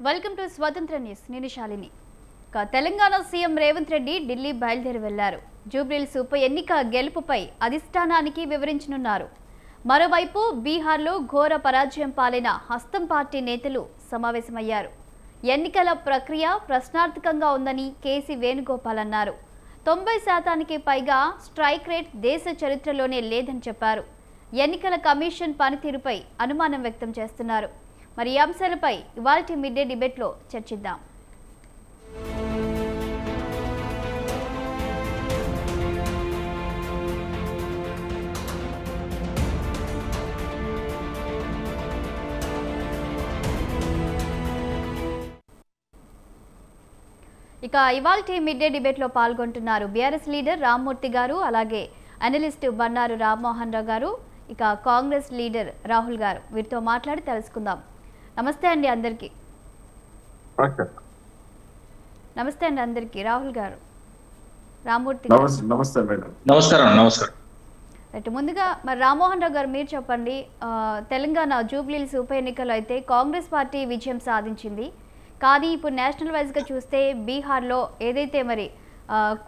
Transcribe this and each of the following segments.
Welcome to స్వతంత్ర news. నేను Shalini. Telangana CM Revanth Reddy Delhi బయలుదేరి వెళ్లారు. జూబ్లీహిల్స్ ఉప ఎన్నిక గెలుపుపై అధిష్టానానికి వివరించనున్నారు. మరోవైపు బీహార్లో ఘోర పరాజయం పాలైన హస్తం పార్టీ నేతలు సమావేశమయ్యారు. ఎన్నికల ప్రక్రియ ప్రశ్నార్థకంగా ఉందని కేసీ వేణుగోపాల్ అన్నారు. 90% పైగా స్ట్రైక్ రేట్ దేశ చరిత్రలోనే లేదని చెప్పారు. ఎన్నికల కమిషన్ పనితీరుపై అనుమానం వ్యక్తం చేస్తున్నారు. మరి ఈ అంశాలపై ఇవాల్టి మిడ్ డే డిబేట్లో చర్చిద్దాం. ఇక ఇవాల్టి మిడ్ డే డిబేట్లో పాల్గొంటున్నారు బీఆర్ఎస్ లీడర్ రామ్మూర్తి గారు, అలాగే అనలిస్ట్ బండారు రామ్మోహన్ రావు గారు, ఇక కాంగ్రెస్ లీడర్ రాహుల్ గారు. వీరితో మాట్లాడి తెలుసుకుందాం. నమస్తే అండి అందరికి. నమస్తే అండి అందరికి. రాహుల్ గారు, రామ్మూర్తి గారు. నమస్కారం. ముందుగా మరి రామ్మోహన్ రావు గారు మీరు చెప్పండి. తెలంగాణ జూబ్లీహిల్స్ ఉప ఎన్నికలో అయితే కాంగ్రెస్ పార్టీ విజయం సాధించింది. కానీ ఇప్పుడు నేషనల్ వైజ్గా చూస్తే బీహార్లో ఏదైతే మరి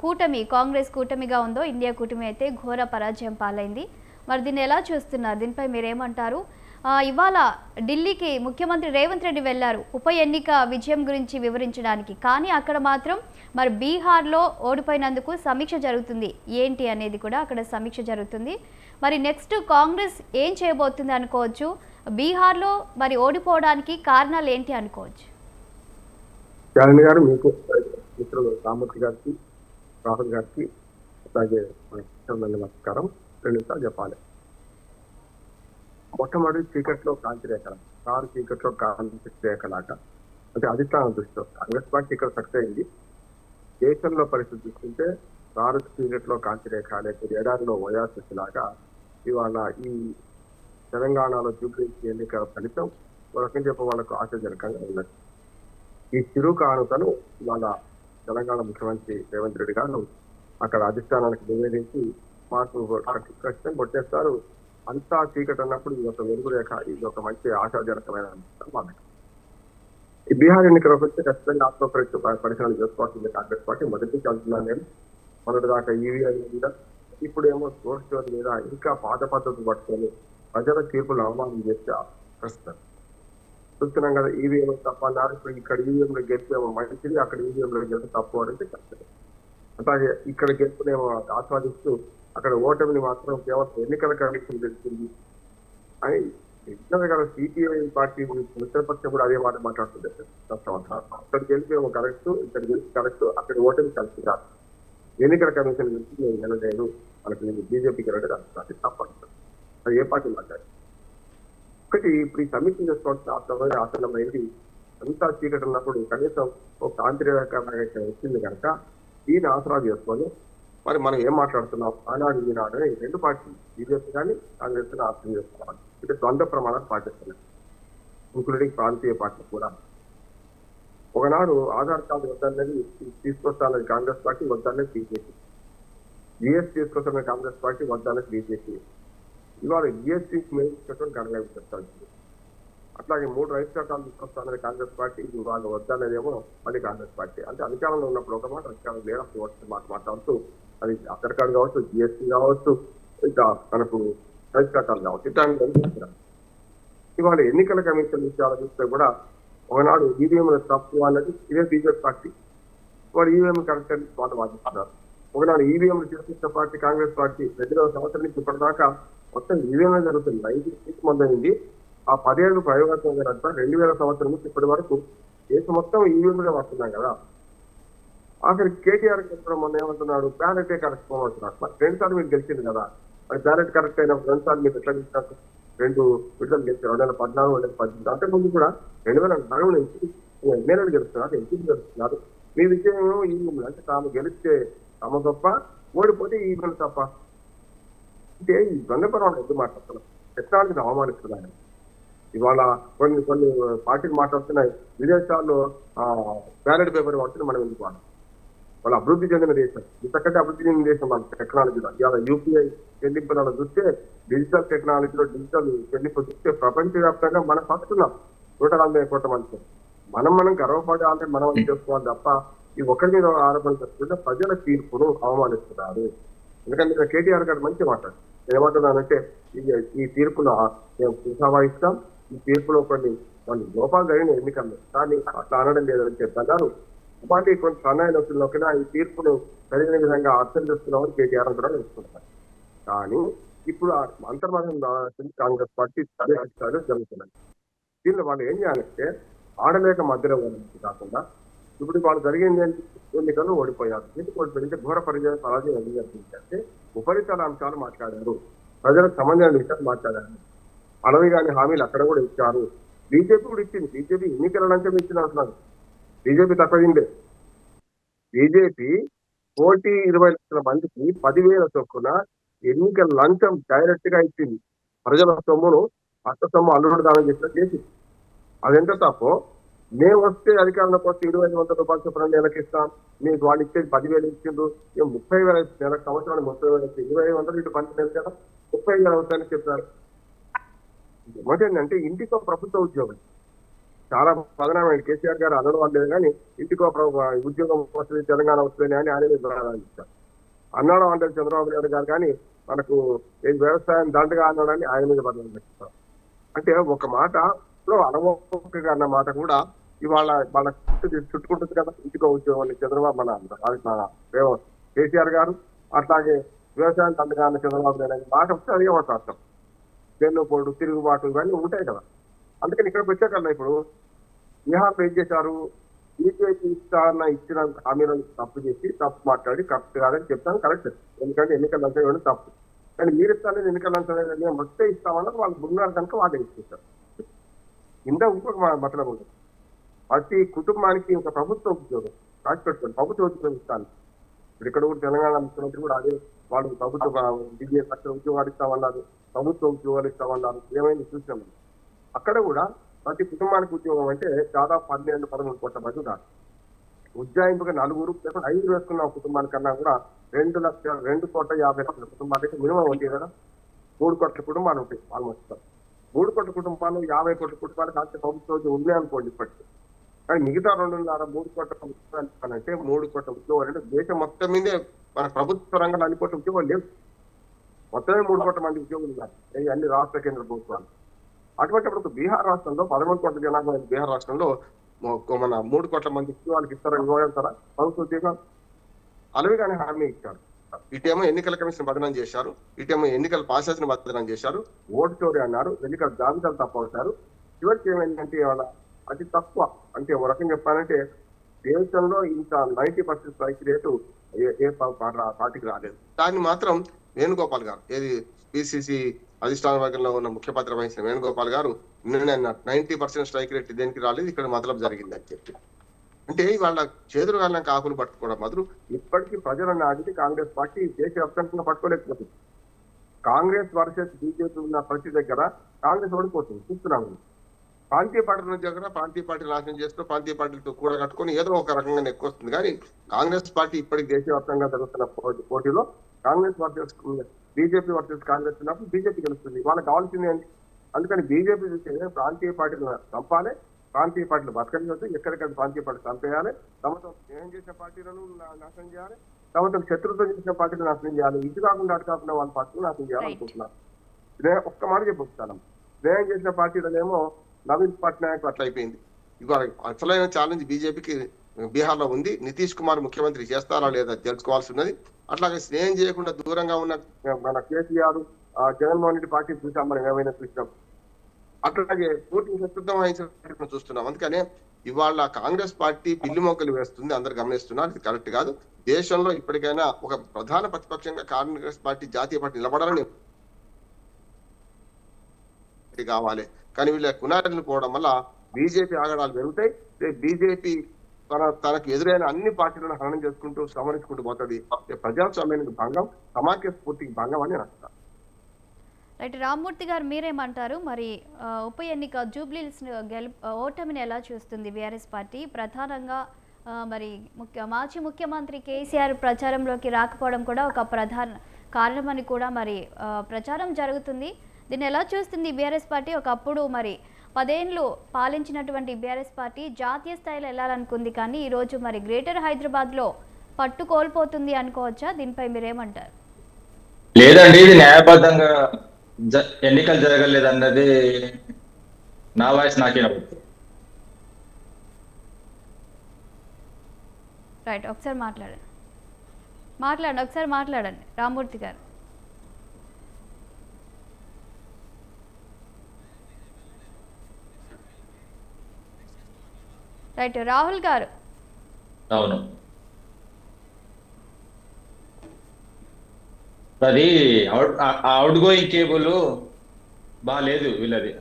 కూటమి కాంగ్రెస్ కూటమిగా ఉందో ఇండియా కూటమి అయితే ఘోర పరాజయం పాలైంది. మరి దీన్ని ఎలా చూస్తున్నారు? దీనిపై మీరేమంటారు? ఇవాళ ఢిల్లీకి ముఖ్యమంత్రి రేవంత్ రెడ్డి వెళ్లారు ఉప ఎన్నిక విజయం గురించి వివరించడానికి. కానీ అక్కడ మాత్రం మరి బీహార్లో ఓడిపోయినందుకు సమీక్ష జరుగుతుంది. ఏంటి అనేది కూడా అక్కడ సమీక్ష జరుగుతుంది. మరి నెక్స్ట్ కాంగ్రెస్ ఏం చేయబోతుంది అనుకోవచ్చు? బీహార్లో మరి ఓడిపోవడానికి కారణాలు ఏంటి అనుకోవచ్చు? శాలిని గారు, మీకు మిత్రులు రామ్మూర్తి గారికి, రాహుల్ గారికి, అలాగే నమస్కారం. 2 నిమిషాలు చెప్పాలి. మొట్టమొదటి చీకట్లో కాంతి రేఖల, కారు చీకట్లో కాంతి రేఖలాట అంటే అధిష్టానం దృష్టిలో కాంగ్రెస్ పార్టీ ఇక్కడ సక్సెస్ అయింది. దేశంలో పరిస్థితి చూస్తుంటే కారు చీకట్లో కాంతి రేఖ లేకపోతే ఎడారిలో ఓయాసిస్ లాగా ఇవాళ ఈ తెలంగాణలో జూబ్లీహిల్స్ ఎన్నికల ఫలితం ఒక రకంగా చెప్ప వాళ్ళకు ఆశాజనకంగా ఉన్నది. ఈ చిరు కానుకను ఇవాళ తెలంగాణ ముఖ్యమంత్రి రేవంత్ రెడ్డి గారు అక్కడ అధిష్టానానికి నివేదించి మాకు ఖచ్చితంగా కొట్టేస్తారు, అంతా చీకటి అన్నప్పుడు ఇది ఒక వెలుగు రేఖ, ఇది ఒక మంచి ఆశాజనకమైన మాట. ఈ బీహార్ ఎన్నికలకు వస్తే ఖచ్చితంగా పరిశీలన చేసుకోవాల్సింది కాంగ్రెస్ పార్టీ. మొదటి చదువుతున్నాను నేను. మొదటి దాకా ఈవీఎం మీద, ఇప్పుడేమో సోర్స్ మీద ఇంకా పాత పద్ధతులు పట్టుకొని ప్రజల తీర్పులు అవమానం చేస్తే ప్రస్తుతం చూస్తున్నాం కదా. ఈవీఎం తప్ప అన్నారు. ఇప్పుడు ఇక్కడ ఈవీఎంలో గెలిపేమో మంచిది, అక్కడ ఈవీఎంలో గెలిపి తప్పు అంటే కష్టం. అలాగే ఇక్కడ గెలుపునేమో ఆస్వాదిస్తూ అక్కడ ఓటమిని మాత్రం కేవలం ఎన్నికల కమిషన్ గెలిచింది అని కదా. సిపిఐ పార్టీ మిత్రపక్షం కూడా అదే మాట మాట్లాడుతుంది. అక్కడ గెలిపేమో కరెక్ట్, ఇక్కడ గెలిపి కరెక్ట్, అక్కడ ఓటమి కలిసి కాదు. ఎన్నికల కమిషన్ గెలిచి నేను వెళ్ళలేదు, మనకి నేను బీజేపీకి వెళ్ళలేదు అది తప్పదు. అది ఏ పార్టీ మాట్లాడు. ఒకటి ఇప్పుడు ఈ సమీక్ష చేసుకోవాల్సిన ఆసనమైంది. అంతా చీకటి ఉన్నప్పుడు కనీసం ఒక కాంతిరేఖ వచ్చింది కనుక ఈయన ఆసరా చేసుకొని మరి మనం ఏం మాట్లాడుతున్నాం ఆనాడు ఈనాడు ఈ 2 పార్టీలు బీజేపీ కానీ కాంగ్రెస్ కానీ ఆసనం చేసుకోవాలి. అంటే ద్వంద్వ ప్రమాణాలు పాటిస్తున్నాయి, ఇంక్లూడింగ్ ప్రాంతీయ పార్టీ కూడా. ఒకనాడు ఆధార్ కార్డు వద్దన్నది తీసుకొస్తానని కాంగ్రెస్ పార్టీ, వద్దన్నది బీజేపీ. జిఎస్టీ తీసుకొస్తానని కాంగ్రెస్ పార్టీ, వద్దన్నది బీజేపీ. ఇవాళ జిఎస్టీ మేలుకొని గణంగా చెప్తాను. అట్లాగే 3 రైతు చట్టాలు తీసుకొస్తానని కాంగ్రెస్ పార్టీ, ఇవాళ వద్దనేదేమో మళ్ళీ కాంగ్రెస్ పార్టీ. అంటే అధికారంలో ఉన్నప్పుడు ఒక మాట, అధికారం లేనప్పుడు మాట మాట్లాడుతూ అది ఆధార్ కార్డు కావచ్చు, జిఎస్టీ కావచ్చు, ఇంకా మనకు రైతు చట్టాలు కావచ్చు, ఇట్లా ఇవాళ ఎన్నికల కమిషన్ విషయాలు చూస్తే కూడా ఒకనాడు ఈవీఎంలు తప్పు అన్నది ఇదే బీజేపీ పార్టీ. వాడు ఈవీఎం కరెక్ట్ అని వాళ్ళు వాదిస్తున్నారు. ఒకనాడు ఈవీఎంలు తీసుకొచ్చిన పార్టీ కాంగ్రెస్ పార్టీ. 2000 సంవత్సరం నుంచి ఇప్పటిదాకా మొత్తం ఈవీఎంలో జరుగుతుంది. 96 మొదలైంది. ఆ 10 ఏళ్ళు ప్రయోగాత్మకంగా 2000 సంవత్సరం నుంచి ఇప్పటి వరకు దేశం మొత్తం ఈవీఎంలో వస్తున్నాం కదా. ఆఖరికి కేటీఆర్ చెప్పడం మొన్న ఏమంటున్నాడు, బ్యాలెటే కరెక్ట్ పోమంటున్నాడు. మరి 2 సార్లు మీరు గెలిచింది కదా, మరి బ్యాలెట్ కరెక్ట్ అయినప్పుడు 2 సార్లు మీరు ఎట్లా గెలిచినట్టు? 2 విడుదల గెలిచారు, 2014, 2018. అంతకుముందు కూడా 2004 నుంచి ఎమ్మెల్యేలు గెలుస్తున్నారు, ఎంపీలు గెలుస్తున్నారు. మీ విషయం ఏమో ఈవీఎంలు అంటే తాము గెలిస్తే తమ గొప్ప, ఓడిపోతే ఈవీఎంలు తప్ప. అంటే ఈ ద్వంద్వపరమైన ఎందుకు మాట్లాడుతున్నాం? టెక్నాలజీని అవమానిస్తున్నాయి. ఇవాళ కొన్ని పార్టీలు మాట్లాడుతున్నాయి, విదేశాల్లో బ్యాలెట్ పేపర్ వాడుతుంది, మనం ఎందుకు వాడాలి? వాళ్ళు అభివృద్ధి చెందిన దేశం, ఇంతకంటే అభివృద్ధి చెందిన దేశం మన టెక్నాలజీలో. ఇవాళ యూపీఐ చెల్లింపులను చూస్తే, డిజిటల్ టెక్నాలజీలో డిజిటల్ చెల్లింపు చూస్తే ప్రపంచవ్యాప్తంగా మనం పడుతున్నాం 140 కోట్ల మంది. మనం గర్వపడాలంటే మనం అది చేసుకోవాలి తప్ప ఈ ఒకరి మీద ఆరోపణ చేస్తుంటే ప్రజల తీర్పును అవమానిస్తున్నారు. ఎందుకంటే కేటీఆర్ గారు మంచి మాట్లాడు ఏమంటున్నానంటే ఈ తీర్పును మేము పునరావహిస్తాం, ఈ తీర్పులో కొన్ని లోపాలు జరిగిన ఎన్నికల్లో కానీ అట్లా అనడం లేదని చెప్తున్నారు. వాటి కొన్ని సన్నాయిలో కూడా ఈ తీర్పును సరైన విధంగా అర్థం చేస్తున్నామని కేటీఆర్ కూడా నేర్చుకుంటున్నారు. కానీ ఇప్పుడు అంతర్మాసం కాంగ్రెస్ పార్టీ జరుగుతున్నాయి. దీనిలో వాళ్ళు ఏం చేయాలంటే ఆడలేక మధ్యలో కాకుండా ఇప్పుడు వాళ్ళు జరిగింది ఎన్నికల్లో ఓడిపోయారు. ఎందుకు ఓడిపోయింటే ఘోర పరాజయం ఎందుకు జరిగిందంటే ఉపరితల అంశాలు మాట్లాడారు, ప్రజలకు సంబంధించిన విషయాలు మాట్లాడారు, అడవి కాని హామీలు అక్కడ కూడా ఇచ్చారు. బీజేపీ కూడా ఇచ్చింది. బీజేపీ ఎన్నికల లంచం ఇచ్చింది అంటున్నారు. బీజేపీ తక్కువైందే. బీజేపీ 1,20 లక్షల మందికి 10,000 చొప్పున ఎన్నికల లంచం డైరెక్ట్ గా ఇచ్చింది. ప్రజల సొమ్మును అత్త సొమ్ము అల్లుడు దానం చేసింది. అదెంత తప్పో మేము వస్తే అధికారంలోకి వస్తే 2,500 రూపాయలు చొప్పున నెలకి ఇస్తాం, మీకు వాళ్ళు ఇచ్చేది 10,000 ఇచ్చిండ్రు, మేము 30,000 నెలకు సంవత్సరానికి 30,000 ఇచ్చి 2,500 ఇటు 12 కదా 30,000 అవుతాయని చెప్పారు. ఏంటంటే ఇంటికో ప్రభుత్వ ఉద్యోగం చాలా ప్రధానమైన కేసీఆర్ గారు అనడం లేదు కానీ ఇంటికో ఉద్యోగం వస్తుంది తెలంగాణ వస్తుంది అని ఆయన ఇచ్చారు. అన్నాడు అంటే చంద్రబాబు నాయుడు గారు కానీ మనకు వ్యవసాయం దండగా అన్నాడని ఆయన మీద బదనం పెట్టుతారు. అంటే ఒక మాటలో అనుభవం అన్న మాట కూడా ఇవాళ వాళ్ళ చుట్టుకుంటుంది కదా ఇంటికో ఉద్యోగం చంద్రబాబు మన కేసీఆర్ గారు. అట్లాగే వ్యవసాయం దండగా అన్న చంద్రబాబు నాయుడు మాట వస్తే అదే మాట్లాడతాం. వెన్నుపోటు తిరుగుబాటు ఇవన్నీ ఉంటాయి కదా. అందుకని ఇక్కడ పెట్టాకల్లా ఇప్పుడు బీహార్లో ఏం చేశారు, బీజేపీ ఇచ్చిన హామీలను తప్పు చేసి తప్పు మాట్లాడి కరెక్ట్ కాదని చెప్తాను. కరెక్ట్, ఎందుకంటే ఎన్నికలు లంచం ఇవ్వడం తప్పు. కానీ మీరు ఇస్తానే ఎన్నికలు లంచం వస్తే ఇస్తామన్నది వాళ్ళు ఉన్నారు కనుక వాళ్ళే ఇచ్చేస్తారు. ఇంత ఇంకొక మతలం ఉంటుంది. ప్రతి కుటుంబానికి ఒక ప్రభుత్వ ఉద్యోగం రాసి పెట్టుకోండి, ప్రభుత్వ ఉద్యోగం ఇస్తాను. ఇక్కడ కూడా తెలంగాణ ముఖ్యమంత్రి కూడా అదే వాళ్ళు ప్రభుత్వ BJP ఉద్యోగాలు ఇస్తామన్నారు, ప్రభుత్వ ఉద్యోగాలు ఇస్తామన్నారు. ఏమైంది చూసాము. అక్కడ కూడా ప్రతి కుటుంబానికి ఉద్యోగం అంటే దాదాపు 12-13 కోట్ల మంది ఉన్నారు. ఉజ్జాయింపుగా 4 లేకపోతే 5 వేసుకున్న కుటుంబానికన్నా కూడా 2,50,00,000 కుటుంబాలకి మినిమం ఉంది కదా. 3 కోట్ల కుటుంబాలు ఉంటాయి ఆల్మోస్ట్. 3 కోట్ల కుటుంబాలు 50 కోట్ల కుటుంబాలకు అంతే ప్రభుత్వ ఉద్యోగం ఉన్నాయి అనుకోండి ఇప్పటికీ. కానీ మిగతా 2.5-3 కోట్ల ఉద్యోగాలు అంటే 3 కోట్ల ఉద్యోగాలు అంటే దేశం మొత్తం మీదే మన ప్రభుత్వ రంగంలో అన్ని కోట్ల ఉద్యోగాలు లేవు. మొత్తమే 3 కోట్ల మంది ఉద్యోగులు ఉన్నారు అన్ని రాష్ట్ర కేంద్ర ప్రభుత్వాలు. అటువంటిప్పుడు బీహార్ రాష్ట్రంలో 13 కోట్ల జనాభా బీహార్ రాష్ట్రంలో మన 3 కోట్ల మంది ఉద్యోగాలకు ఇవ్వగలుగుతారా ప్రభుత్వ ఉద్యోగాలు? అలాగే కానీ హామీ ఇచ్చారు. ఇటేమో ఎన్నికల కమిషన్ బదనం చేశారు, ఇటేమో ఎన్నికల ప్రాసెస్ ని బదనం చేశారు, ఓటు చోరీ అన్నారు, ఎన్నికల జాబితాలు తప్పవుతారు. చివరికి ఏమైందంటే ఇవాళ అతి తక్కువ అంటే ఒక రకంగా చెప్పాలంటే దేశంలో ఇంత 90% స్ట్రైక్ రేటు ఏ పార్టీకి రాలేదు. దాన్ని మాత్రం వేణుగోపాల్ గారు ఏది పిసిసి అధిష్టాన వర్గంలో ఉన్న ముఖ్య పాత్ర వహించిన వేణుగోపాల్ గారు నిన్న 90% స్ట్రైక్ రేట్ దేనికి రాలేదు, ఇక్కడ మతలబ్ జరిగింది అని చెప్పి. అంటే వాళ్ళ చేతులు కాళ్ళకి ఆకులు పట్టుకోవడం మాత్రం ఇప్పటికీ ప్రజలను అడిగి కాంగ్రెస్ పార్టీ దేశవ్యాప్తంగా పట్టుకోలేకపోతుంది. కాంగ్రెస్ వర్సెస్ బీజేపీ ఉన్న ప్రతి దగ్గర కాంగ్రెస్ ఓడిపోతుంది చూస్తున్నాము. ప్రాంతీయ పార్టీల దగ్గర ప్రాంతీయ పార్టీలు నాశనం చేస్తూ ప్రాంతీయ పార్టీలతో కూడా కట్టుకొని ఏదో ఒక రకంగా ఎక్కువ వస్తుంది. కానీ కాంగ్రెస్ పార్టీ ఇప్పటికి దేశవ్యాప్తంగా జరుగుతున్న పోటీలో Congress versus BJP versus Congress ఉన్నప్పుడు బీజేపీ గెలుస్తుంది. వాళ్ళకి కావాల్సింది ఏంటి? అందుకని బీజేపీ చూస్తే ప్రాంతీయ పార్టీలను చంపాలి, ప్రాంతీయ పార్టీలు బతకనివద్దు, ఎక్కడిక్కడ ప్రాంతీయ పార్టీలు చంపేయాలి, తమతో స్నేహం చేసిన పార్టీలను నాశనం చేయాలి, తమతో శత్రుత్వం చేసిన పార్టీలు నాశనం చేయాలి, ఇది కాకుండా అటు కాకుండా వాళ్ళ పార్టీలు నాశనం చేయాలనుకుంటున్నారు. ఒక్క మాట చెప్పొస్తాను, స్నేహం చేసిన పార్టీలనేమో నవీన్ పట్నాయక్ అట్లా అయిపోయింది. ఇవాళ అసలైన ఛాలెంజ్ బీజేపీకి బీహార్ లో ఉంది. నితీష్ కుమార్ ముఖ్యమంత్రి చేస్తారా లేదా తెలుసుకోవాల్సి ఉన్నది. అట్లాగే స్నేహం చేయకుండా దూరంగా ఉన్న మన కేసీఆర్ జగన్మోహన్ రెడ్డి పార్టీ చూసాం, మనం ఏమైనా చూసినాం. అట్లాగే పూర్తి శత్రుత్వం వహించిన చూస్తున్నాం. అందుకనే ఇవాళ కాంగ్రెస్ పార్టీ పిల్లి మొక్కలు వేస్తుంది, అందరు గమనిస్తున్నారు. ఇది కరెక్ట్ కాదు. దేశంలో ఇప్పటికైనా ఒక ప్రధాన ప్రతిపక్షంగా కాంగ్రెస్ పార్టీ జాతీయ పార్టీ నిలబడాలని కావాలి. కానీ వీళ్ళ కునారిని పోవడం వల్ల బీజేపీ ఆగడాలు పెరుగుతాయి. బీజేపీ తనకు ఎదురైన అన్ని పార్టీలను హరణం చేసుకుంటూ సమరించుకుంటూ పోతుంది. ప్రజాస్వామ్యానికి భంగం, సమాఖ్య స్ఫూర్తికి భంగం అని అంటారు. రైట్, రామ్మూర్తి గారు మీరేమంటారు? మరి ఉప ఎన్నిక జూబ్లీహిల్స్ ఓటమిని ఎలా చూస్తుంది బీఆర్ఎస్ పార్టీ? ప్రధానంగా మరి మాజీ ముఖ్యమంత్రి కేసీఆర్ ప్రచారంలోకి రాకపోవడం కూడా ఒక ప్రధాన కారణమని కూడా మరి ప్రచారం జరుగుతుంది. దీన్ని ఎలా చూస్తుంది బీఆర్ఎస్ పార్టీ? ఒకప్పుడు మరి 10 ఏళ్ళు పాలించినటువంటి బీఆర్ఎస్ పార్టీ జాతీయ స్థాయిలో వెళ్ళాలనుకుంది, కానీ ఈరోజు మరి గ్రేటర్ హైదరాబాద్లో పట్టు కోల్పోతుంది అనుకోవచ్చా? దీనిపై మీరేమంటారు? లేదండి, ఇది న్యాయబద్ధంగా ఎన్నికలు జరగలేదన్నది నా వాయిస్ నాకే నవ్వుతుంది. రైట్, ఒకసారి మాట్లాడండి రామ్మూర్తి గారు. రైట్, రాహుల్ గారు. అవును, అది అవుట్ గోయింగ్ కేబుల్ బాగాలేదు వీళ్ళది.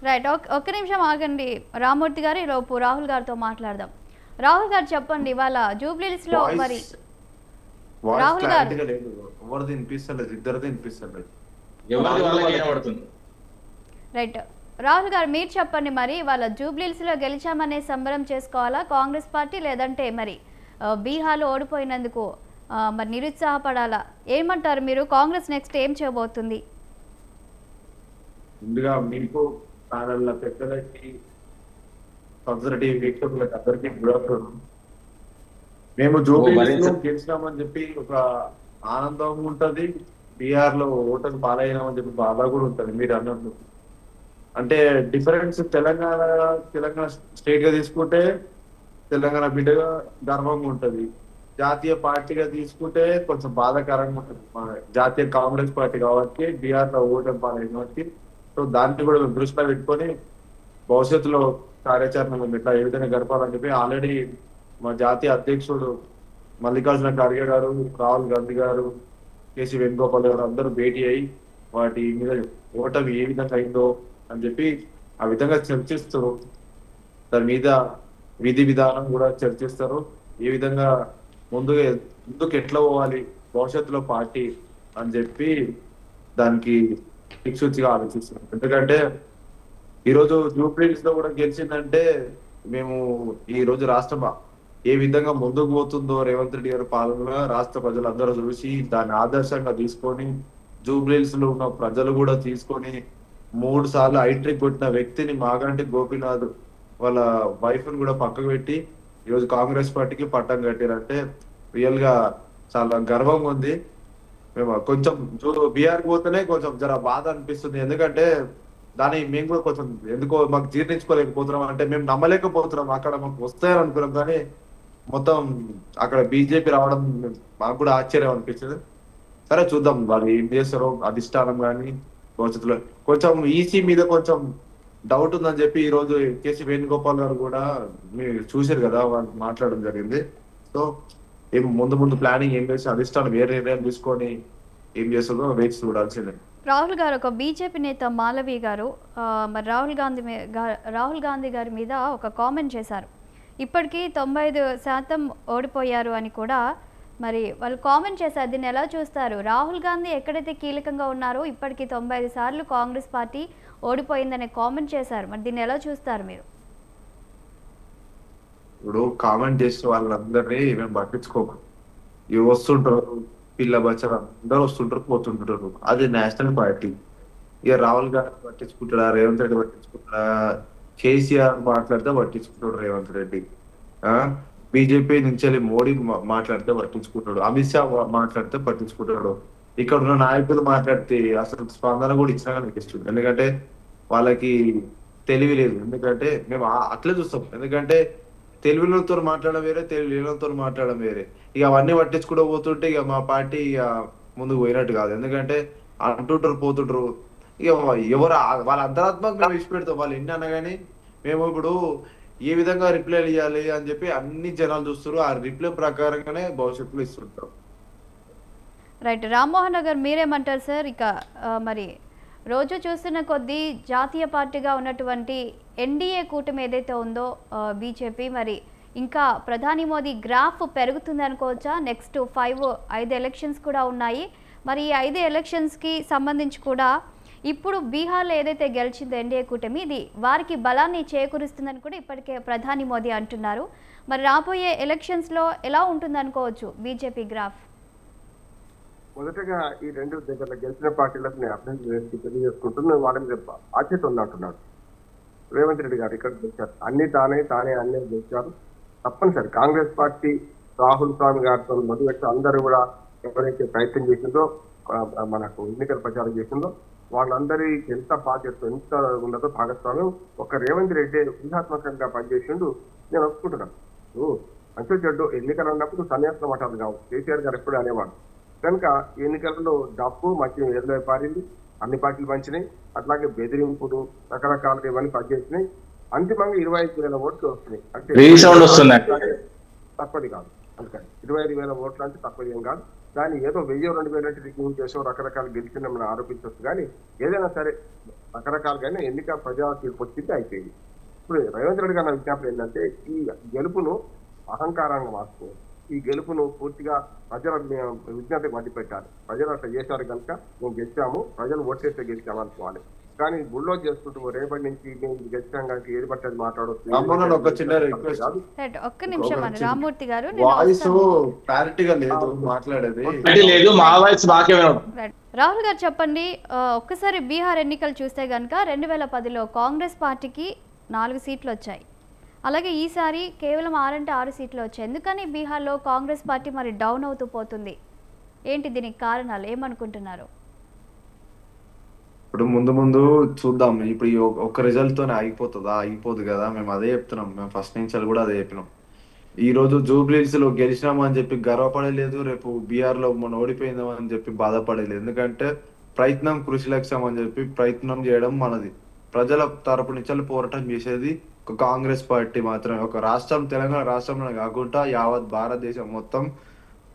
రైట్, ఒక్క నిమిషం ఆగండి రామ్మూర్తి గారు, ఈలోపు రాహుల్ గారితో మాట్లాడదాం. రాహుల్ గారు చెప్పండి, ఇవాళ జూబ్లీహిల్స్ లో మరి రాహుల్ గారు రైట్, రాహుల్ గారు మీరు చెప్పండి, మరి ఇవాళ జూబ్లీహిల్స్ లో గెలిచామనే సంబరం చేసుకోవాలా కాంగ్రెస్ పార్టీ, లేదంటే మరి బీహార్లో ఓడిపోయినందుకు మరి నిరుత్సాహపడాలా? ఏమంటారు మీరు? కాంగ్రెస్ నెక్స్ట్ ఏం చేయబోతుంది? ముందుగా మీకు ఛానళ్ళ పెద్దలకి కన్సర్వేటివ్ వీక్షకులకు అందరికీ గుడ్ ఆఫ్టర్నూన్. మేము జూబ్లీహిల్స్ లో గెలిచినామని చెప్పి ఒక ఆనందం ఉంటది, బీహార్ లో ఓటమి పాలైనామని చెప్పి బాధ కూడా ఉంటది. మీరు అన్నట్టు అంటే డిఫరెన్స్ తెలంగాణ స్టేట్ గా తీసుకుంటే తెలంగాణ బిడ్డగా గర్వంగా ఉంటది, జాతీయ పార్టీగా తీసుకుంటే కొంచెం బాధాకరంగా ఉంటుంది. మన జాతీయ కాంగ్రెస్ పార్టీ కాబట్టి బీహార్ లో ఓటమి పాలైన కాబట్టి, సో దాన్ని కూడా దృష్టిలో పెట్టుకొని భవిష్యత్తులో కార్యాచరణ ఇట్లా ఏ విధంగా గడపాలని చెప్పి ఆల్రెడీ మా జాతీయ అధ్యక్షుడు మల్లికార్జున ఖర్గే గారు, రాహుల్ గాంధీ గారు, కేసీ వేణుగోపాల్ గారు అందరూ భేటీ అయ్యి వాటి మీద ఓటమి ఏ విధంగా అయిందో అని చెప్పి ఆ విధంగా చర్చిస్తారు. దాని మీద విధి విధానం కూడా చర్చిస్తారు. ఏ విధంగా ముందుకు ఎట్లా పోవాలి భవిష్యత్తులో పార్టీ అని చెప్పి దానికి దిక్సూచిగా ఆలోచిస్తున్నాం. ఎందుకంటే ఈరోజు జూబ్లీహిల్స్ లో కూడా గెలిచిందంటే మేము ఈ రోజు రాష్ట్రం ఏ విధంగా ముందుకు పోతుందో రేవంత్ రెడ్డి గారి పాలనలో రాష్ట్ర ప్రజలందరూ చూసి దాన్ని ఆదర్శంగా తీసుకొని, జూబ్లీహిల్స్ లో ఉన్న ప్రజలు కూడా తీసుకొని 3 సార్లు హైట్రిక్ కొట్టిన వ్యక్తిని మాగంటి గోపీనాథ్ వాళ్ళ వైఫ్ ని కూడా పక్కకు పెట్టి ఈరోజు కాంగ్రెస్ పార్టీకి పట్టం కట్టారంటే రియల్ గా చాలా గర్వంగా ఉంది. మేము కొంచెం బీహార్కి పోతేనే కొంచెం జర బాధ అనిపిస్తుంది. ఎందుకంటే దాన్ని మేము కూడా కొంచెం ఎందుకో మాకు జీర్ణించుకోలేకపోతున్నాం. అంటే మేము నమ్మలేకపోతున్నాం, అక్కడ మాకు వస్తాయని అనుకున్నాం, కానీ మొత్తం అక్కడ బీజేపీ రావడం మాకు కూడా ఆశ్చర్యం అనిపించింది. సరే చూద్దాం వాళ్ళు ఏం చేస్తారో అధిష్టానం కానీ భవిష్యత్తులో. కొంచెం ఈసీ మీద కొంచెం డౌట్ ఉందని చెప్పి ఈ రోజు కేసీ వేణుగోపాల్ గారు కూడా మీరు చూసారు కదా, వాళ్ళు మాట్లాడడం జరిగింది. సో ఏం ముందు ప్లానింగ్ ఏం చేసి అధిష్టానం వేరే నిర్ణయం తీసుకొని ఏం చేస్తుందో వేచి చూడాల్సిందే. రాహుల్ గారు, ఒక బీజేపీ నేత మాలవీ గారు మరి రాహుల్ గాంధీ గారి మీద ఒక కామెంట్ చేశారు. ఇప్పటికీ 95% ఓడిపోయారు అని కూడా మరి వాళ్ళు కామెంట్ చేశారు. దీన్ని ఎలా చూస్తారు? రాహుల్ గాంధీ ఎక్కడైతే కీలకంగా ఉన్నారో ఇప్పటికీ 95 సార్లు కాంగ్రెస్ పార్టీ ఓడిపోయిందనే కామెంట్ చేశారు. మరి దీన్ని ఎలా చూస్తారు మీరు? ఇప్పుడు కామెంట్ చేసే వాళ్ళందరినీ మేము పట్టించుకోకు, ఇవి వస్తుంటారు, పిల్ల బచ్చలు అందరూ వస్తుంటారు పోతుంటారు, అది నేషనల్ పార్టీ. ఇక రాహుల్ గాంధీ పట్టించుకుంటాడా, రేవంత్ రెడ్డి పట్టించుకుంటాడా, కేసీఆర్ మాట్లాడితే పట్టించుకుంటాడు రేవంత్ రెడ్డి, బీజేపీ నుంచి మోడీ మాట్లాడితే పట్టించుకుంటాడు, అమిత్ షా మాట్లాడితే పట్టించుకుంటాడు, ఇక్కడ ఉన్న నాయకులు మాట్లాడితే అసలు స్పందన కూడా ఇచ్చినా అనిపిస్తుంది. ఎందుకంటే వాళ్ళకి తెలివి లేదు. ఎందుకంటే మేము అట్లే చూస్తాం. ఎందుకంటే తెలివిలతో మాట్లాడడం వేరే, తెలివిలతో మాట్లాడడం వేరే. ఇక అవన్నీ పట్టించుకుంటూ పోతుంటే ఇక మా పార్టీ ఇక ముందుకు పోయినట్టు కాదు. ఎందుకంటే అంటుంటారు పోతుంటారు, ఇక ఎవరు వాళ్ళ అంతరాత్మకు మేము ఇష్టపెడతాం. వాళ్ళు ఎన్ని అనగాని మేము ఇప్పుడు ఏ విధంగా రిప్లై ఇవ్వాలి అని చెప్పి అన్ని జనాలు చూస్తారు. ఆ రిప్లై ప్రకారంగానే భవిష్యత్తులో ఇస్తుంటాం. రైట్, రామ్మోహన్ నగర్ మీరేమంటారు సార్? ఇక మరి రోజు చూస్తున్న కొద్దీ జాతీయ పార్టీగా ఉన్నటువంటి ఎన్డీఏ కూటమి ఏదైతే ఉందో బీజేపీ, మరి ఇంకా ప్రధాని మోదీ గ్రాఫ్ పెరుగుతుంది అనుకోవచ్చా? నెక్స్ట్ 5 ఎలక్షన్స్ కూడా ఉన్నాయి. మరి ఈ 5 ఎలక్షన్స్కి సంబంధించి కూడా ఇప్పుడు బీహార్లో ఏదైతే గెలిచిందో ఎన్డీఏ కూటమి, ఇది వారికి బలాన్ని చేకూరుస్తుందని కూడా ఇప్పటికే ప్రధాని మోదీ అంటున్నారు. మరి రాబోయే ఎలక్షన్స్లో ఎలా ఉంటుంది అనుకోవచ్చు బీజేపీ గ్రాఫ్? మొదటగా ఈ రెండు దగ్గర గెలిచిన పార్టీలకు నేను అభినందన తెలియజేసుకుంటున్నాను. వాళ్ళ మీద బాధ్యత ఉన్నట్టున్నాడు రేవంత్ రెడ్డి గారు. ఇక్కడ గెలిచారు, అన్ని తానే అన్నీ గెలిచారు. తప్పనిసరి కాంగ్రెస్ పార్టీ రాహుల్ స్వామి గారితో మొదలుపెట్టి అందరూ కూడా ఎవరైతే ప్రయత్నం చేసిందో మనకు ఎన్నికల ప్రచారం చేసిందో వాళ్ళందరి ఎంత బాధ్యత ఎంత ఉన్నదో భాగస్వామ్యం ఒక రేవంత్ రెడ్డి వ్యూహాత్మకంగా పనిచేసిండు. నేను ఒప్పుకుంటున్నాను. మంచి చెడ్డు ఎన్నికలు అన్నప్పుడు సన్యాసం మాటలు కావు. కేసీఆర్ గారు ఎప్పుడు అనేవాడు. కనుక ఎన్నికలలో డబ్బు మద్యం ఏదో పారింది, అన్ని పార్టీలు పంచినాయి. అట్లాగే బెదిరింపులు రకరకాలుగా ఇవన్నీ పనిచేసినాయి. అంతిమంగా 25,000 ఓట్లు వస్తున్నాయి. అంటే తప్పది కాదు. అందుకని 25,000 ఓట్లు అంటే తప్పది ఏం కాదు. దాన్ని ఏదో 1,000-2,000 అంటే రికమెండ్ చేసో రకరకాలు గెలిచిన మనం ఆరోపించవచ్చు. కానీ ఏదైనా సరే రకరకాలుగానే ఎన్నిక ప్రజా తీర్పు వచ్చింది, అయిపోయింది. ఇప్పుడు రేవంత్ రెడ్డి గారి విజ్ఞాపన ఏంటంటే ఈ గెలుపును అహంకారంగా మార్చుకోవాలి. ఈ గెలుపును పూర్తిగా ప్రజల విజ్ఞతకు మధ్య పెట్టాలి. ప్రజలు అట్లా చేశారు కనుక మేము గెలిచాము, ప్రజలు ఓటేస్తే గెలిచాము అనుకోవాలి. కానీ గుళ్ళో చేసుకుంటూ రేపటి నుంచి మేము గెలిచాం కనుక ఏది పట్టేది మాట్లాడవచ్చు. ఒక్క నిమిషం రామూర్తి గారు, రాహుల్ గారు చెప్పండి. ఒక్కసారి బీహార్ ఎన్నికలు చూస్తే కనుక 2010లో కాంగ్రెస్ పార్టీకి 4 సీట్లు వచ్చాయి. అలాగే ఈసారి కేవలం 6 అంటే 6 సీట్లు వచ్చాయి. ఎందుకని బీహార్లో కాంగ్రెస్ పార్టీ మరి డౌన్ అవుతూ పోతుంది? ఏంటి దీనికి కారణాలు, ఏమనుకుంటున్నారు? ఇప్పుడు ముందు చూద్దాం. ఇప్పుడు ఈ ఒక్క రిజల్ట్ తోనే ఆగిపోదు కదా. మేము అదే చెప్తున్నాం. మేము ఫస్ట్ నుంచి కూడా అదే చెప్పినాం. ఈ రోజు జూబ్లీహిల్స్ లో గెలిచినామని చెప్పి గర్వపడలేదు, రేపు బీహార్ లో మనం ఓడిపోయిందామని చెప్పి బాధపడలేదు. ఎందుకంటే ప్రయత్నం కృషి లక్ష్యం అని చెప్పి ప్రయత్నం చేయడం మనది. ప్రజల తరపు నుంచి పోరాటం చేసేది ఒక కాంగ్రెస్ పార్టీ మాత్రమే. ఒక రాష్ట్రం, తెలంగాణ రాష్ట్రంలో కాకుండా యావత్ భారతదేశం మొత్తం